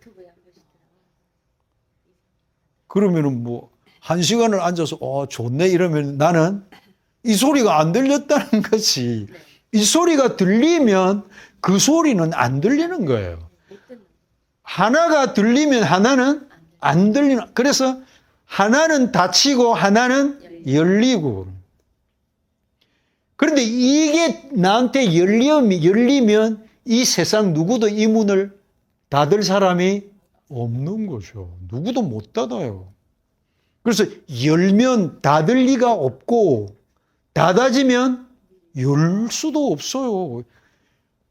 그러면은 뭐, 한 시간을 앉아서, 좋네, 이러면 나는 이 소리가 안 들렸다는 것이, 이 소리가 들리면 그 소리는 안 들리는 거예요. 하나가 들리면 하나는 안 들리는, 그래서 하나는 닫히고 하나는 열리고. 그런데 이게 나한테 열리면 이 세상 누구도 이 문을 닫을 사람이 없는 거죠. 누구도 못 닫아요. 그래서 열면 닫을 리가 없고 닫아지면 열 수도 없어요.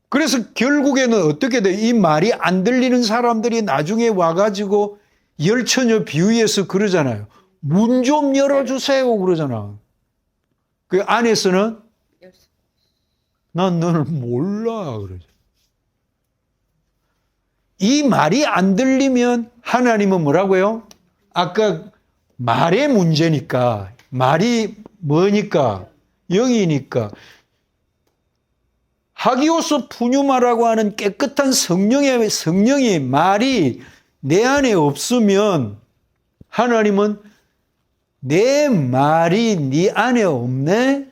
그래서 결국에는 어떻게 돼? 이 말이 안 들리는 사람들이 나중에 와가지고 열처녀 비유에서 그러잖아요. 문 좀 열어주세요 그러잖아. 그 안에서는 난 너를 몰라 그러죠. 이 말이 안 들리면 하나님은 뭐라고요? 아까 말의 문제니까, 말이 뭐니까? 영이니까. 하기오스 푸뉴마라고 하는 깨끗한 성령의 말이 내 안에 없으면 하나님은 내 말이 네 안에 없네?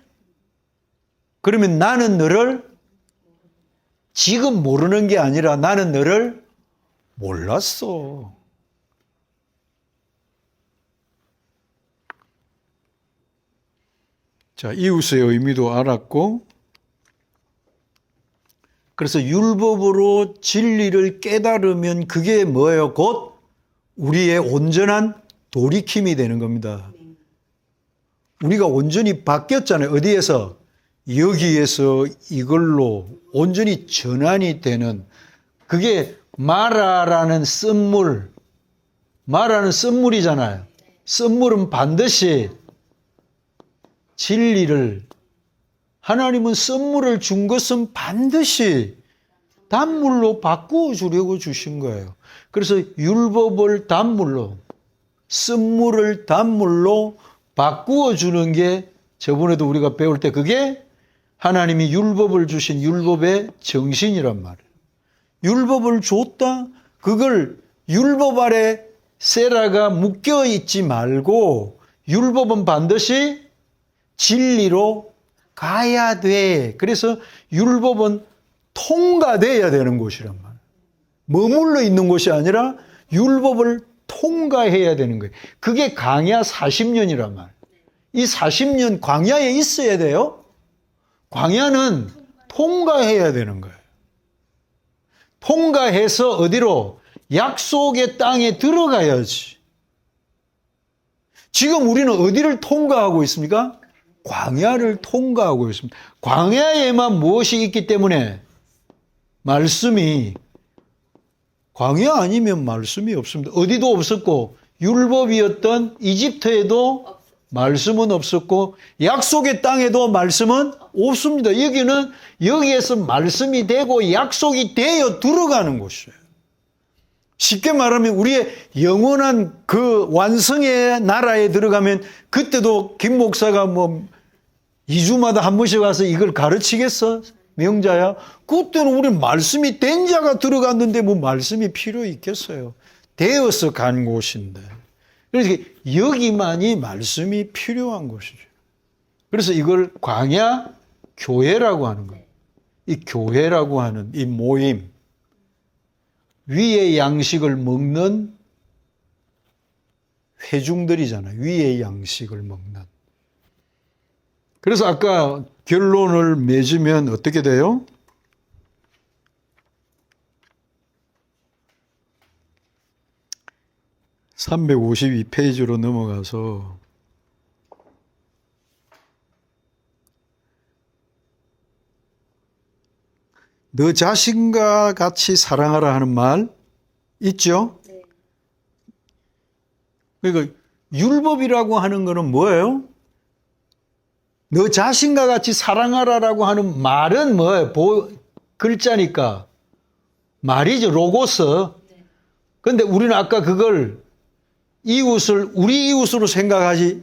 그러면 나는 너를 지금 모르는 게 아니라 나는 너를 몰랐어. 자, 이웃의 의미도 알았고, 그래서 율법으로 진리를 깨달으면 그게 뭐예요? 곧 우리의 온전한 돌이킴이 되는 겁니다. 우리가 온전히 바뀌었잖아요. 어디에서? 여기에서 이걸로 온전히 전환이 되는, 그게 마라라는 쓴물, 마라는 쓴물이잖아요. 쓴물은 반드시 진리를, 하나님은 쓴물을 준 것은 반드시 단물로 바꾸어 주려고 주신 거예요. 그래서 율법을 단물로, 쓴물을 단물로 바꾸어 주는 게 저번에도 우리가 배울 때 그게 하나님이 율법을 주신 율법의 정신이란 말이에요. 율법을 줬다? 그걸 율법 아래 세라가 묶여 있지 말고 율법은 반드시 진리로 가야 돼. 그래서 율법은 통과돼야 되는 곳이란 말이에요. 머물러 있는 곳이 아니라 율법을 통과해야 되는 거예요. 그게 광야 40년이란 말이에요. 이 40년 광야에 있어야 돼요. 광야는 통과해야 되는 거예요. 통과해서 어디로? 약속의 땅에 들어가야지. 지금 우리는 어디를 통과하고 있습니까? 광야를 통과하고 있습니다. 광야에만 무엇이 있기 때문에 말씀이, 광야 아니면 말씀이 없습니다. 어디도 없었고 율법이었던 이집트에도 말씀은 없었고 약속의 땅에도 말씀은 없습니다. 여기는 여기에서 말씀이 되고 약속이 되어 들어가는 곳이에요. 쉽게 말하면 우리의 영원한 그 완성의 나라에 들어가면 그때도 김 목사가 뭐 2주마다 한 번씩 와서 이걸 가르치겠어? 명자야? 그때는 우리 말씀이 된 자가 들어갔는데 뭐 말씀이 필요 있겠어요? 되어서 간 곳인데. 그래서 여기만이 말씀이 필요한 곳이죠. 그래서 이걸 광야 교회라고 하는 거예요. 이 교회라고 하는 이 모임, 위의 양식을 먹는 회중들이잖아요. 위의 양식을 먹는. 그래서 아까 결론을 맺으면 어떻게 돼요? (352페이지로) 넘어가서 너 자신과 같이 사랑하라 하는 말 있죠? 네. 그러니까 율법이라고 하는 거는 뭐예요? 너 자신과 같이 사랑하라라고 하는 말은 뭐예요? 글자니까 말이죠. 로고스. 근데 우리는 아까 그걸 이웃을 우리 이웃으로 생각하지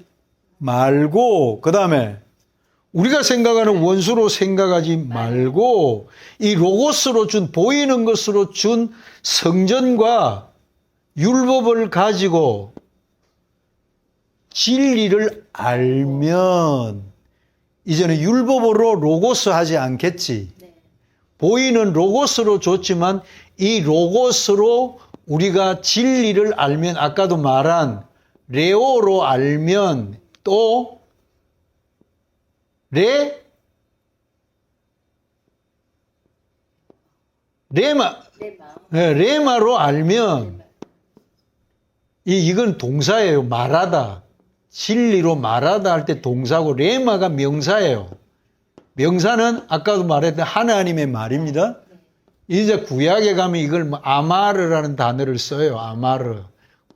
말고 그 다음에 우리가 생각하는 원수로 생각하지 말고 이 로고스로 준 보이는 것으로 준 성전과 율법을 가지고 진리를 알면 이제는 율법으로 로고스 하지 않겠지. 보이는 로고스로 줬지만 이 로고스로 우리가 진리를 알면 아까도 말한 레오로 알면 또 레마로 알면 이건 동사예요. 말하다. 진리로 말하다 할 때 동사고 레마가 명사예요. 명사는 아까도 말했던 하나님의 말입니다. 이제 구약에 가면 이걸 아마르라는 단어를 써요. 아마르.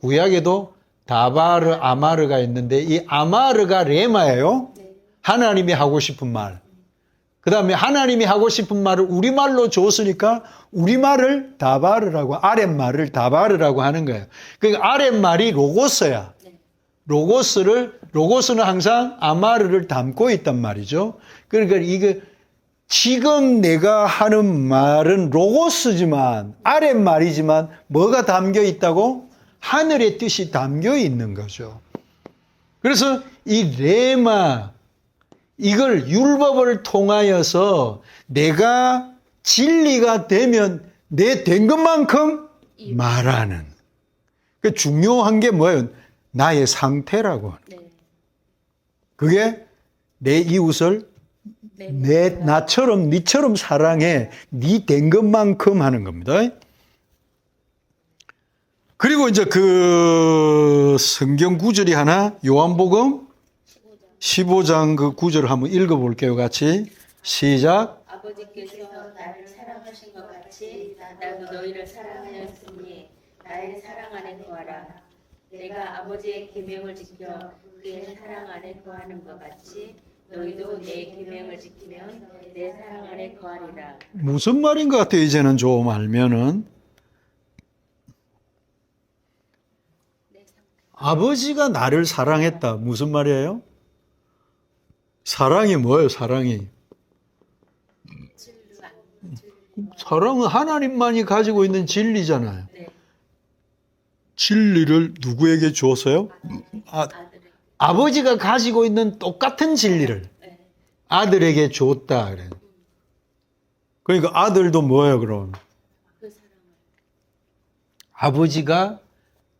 구약에도 다바르, 아마르가 있는데 이 아마르가 레마예요. 하나님이 하고 싶은 말. 그 다음에 하나님이 하고 싶은 말을 우리말로 줬으니까 우리말을 다바르라고 아랫말을 다바르라고 하는 거예요. 그러니까 아랫말이 로고스야. 로고스는 항상 아마르를 담고 있단 말이죠. 그러니까 이게 지금 내가 하는 말은 로고스지만 아랫말이지만 뭐가 담겨 있다고? 하늘의 뜻이 담겨 있는 거죠. 그래서 이 레마 이걸 율법을 통하여서 내가 진리가 되면 내 된 것만큼 말하는. 그 중요한 게 뭐예요? 나의 상태라고 하는. 그게 내 이웃을 나처럼 니처럼 사랑해. 니 된 것만큼 하는 겁니다. 그리고 이제 그 성경 구절이 하나 요한복음 15장 그 구절을 한번 읽어볼게요. 같이 시작. 아버지께서 나를 사랑하신 것 같이 나도 너희를 사랑하였으니 나의 사랑 안에 거하라. 내가 아버지의 계명을 지켜 그의 사랑 안에 거하는 것 같이 너희도 내 계명을 지키면 내 사랑 안에 거하리라. 무슨 말인 것 같아요. 이제는 좀 알면은 아버지가 나를 사랑했다. 무슨 말이에요? 사랑이 뭐예요? 사랑이 사랑은 하나님만이 가지고 있는 진리잖아요. 진리를 누구에게 주었어요? 아버지가 가지고 있는 똑같은 진리를 아들에게 줬다. 그래요. 그러니까 아들도 뭐예요, 그럼? 아버지가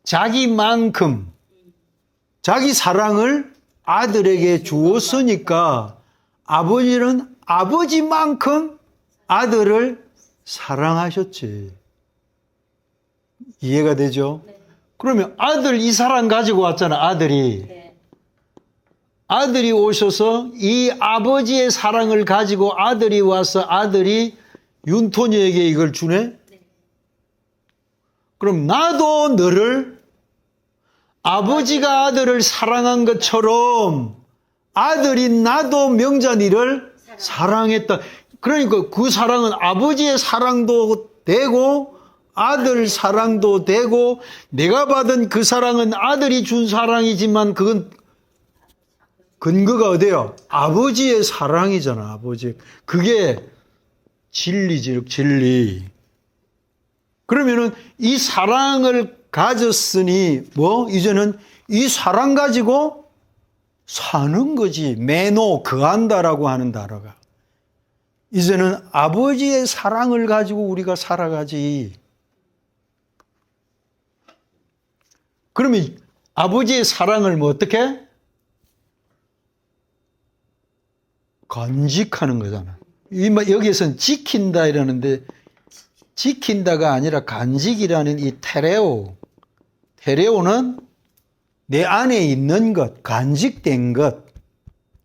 자기만큼 자기 사랑을 아들에게 주었으니까 아버지는 아버지만큼 아들을 사랑하셨지. 이해가 되죠? 그러면 아들 이 사랑 가지고 왔잖아, 아들이. 아들이 오셔서 이 아버지의 사랑을 가지고 아들이 와서 아들이 윤토니에게 이걸 주네? 그럼 나도 너를 아버지가 아들을 사랑한 것처럼 아들이 나도 명자니를 사랑했다. 그러니까 그 사랑은 아버지의 사랑도 되고 아들 사랑도 되고 내가 받은 그 사랑은 아들이 준 사랑이지만 그건 근거가 어디예요? 아버지의 사랑이잖아. 아버지. 그게 진리지, 진리. 그러면은 이 사랑을 가졌으니 뭐 이제는 이 사랑 가지고 사는 거지. 메노 거한다라고 하는 단어가. 이제는 아버지의 사랑을 가지고 우리가 살아가지. 그러면 아버지의 사랑을 뭐 어떻게? 간직하는 거잖아. 여기에서는 지킨다 이러는데 지킨다가 아니라 간직이라는 이 테레오. 테레오는 내 안에 있는 것, 간직된 것,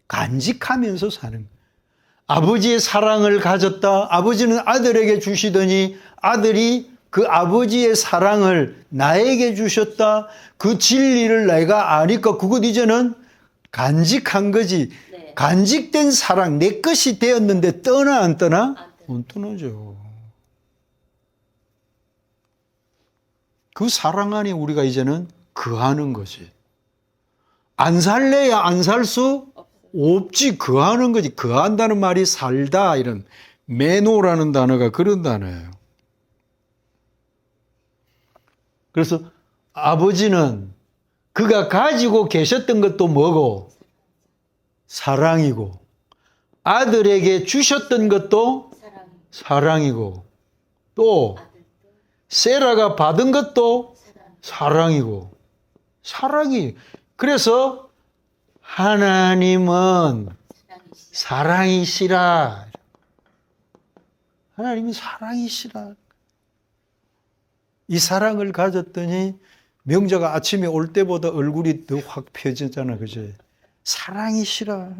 간직하면서 사는 것. 아버지의 사랑을 가졌다. 아버지는 아들에게 주시더니 아들이 그 아버지의 사랑을 나에게 주셨다. 그 진리를 내가 아니까 그것 이제는 간직한 거지. 간직된 사랑, 내 것이 되었는데 떠나 안 떠나? 못 떠나죠. 그 사랑 안에 우리가 이제는 거하는 거지. 안 살래야 안 살 수 없지. 거하는 거지. 거한다는 말이 살다, 이런 매노라는 단어가 그런 단어예요. 그래서 아버지는 그가 가지고 계셨던 것도 뭐고? 사랑이고, 아들에게 주셨던 것도 사랑이고, 또 세라가 받은 것도 사랑이고, 사랑이. 그래서 하나님은 사랑이시라. 하나님은 사랑이시라. 이 사랑을 가졌더니 명자가 아침에 올 때보다 얼굴이 더 확 펴지잖아, 그지? 사랑이시라.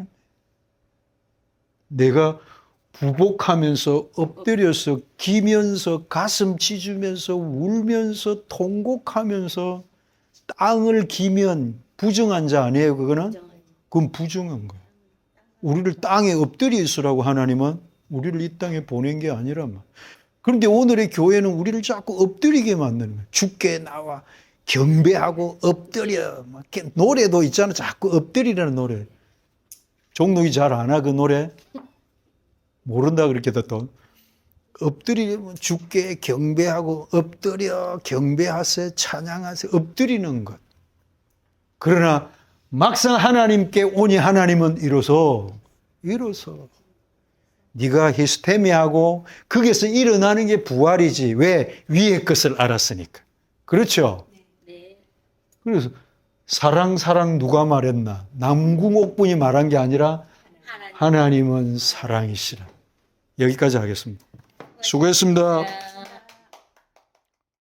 내가 부복하면서 엎드려서 기면서 가슴 찢으면서 울면서 통곡하면서 땅을 기면 부정한 자 아니에요, 그거는? 그건 부정한 거예요. 우리를 땅에 엎드려 있으라고 하나님은 우리를 이 땅에 보낸 게 아니란 말. 그런데 오늘의 교회는 우리를 자꾸 엎드리게 만드는 거예요. 주께 나와 경배하고 엎드려. 막 노래도 있잖아. 자꾸 엎드리라는 노래. 종록이 잘 아나 그 노래? 모른다 그렇게 또. 엎드리면 주께 경배하고 엎드려 경배하세 찬양하세 엎드리는 것. 그러나 막상 하나님께 오니 하나님은 이로써 네가 히스테미하고 거기서 일어나는 게 부활이지. 왜? 위의 것을 알았으니까. 그렇죠? 네. 그래서 사랑 누가 말했나? 남궁옥분이 말한 게 아니라 하나님은 사랑이시라. 여기까지 하겠습니다. 수고했습니다.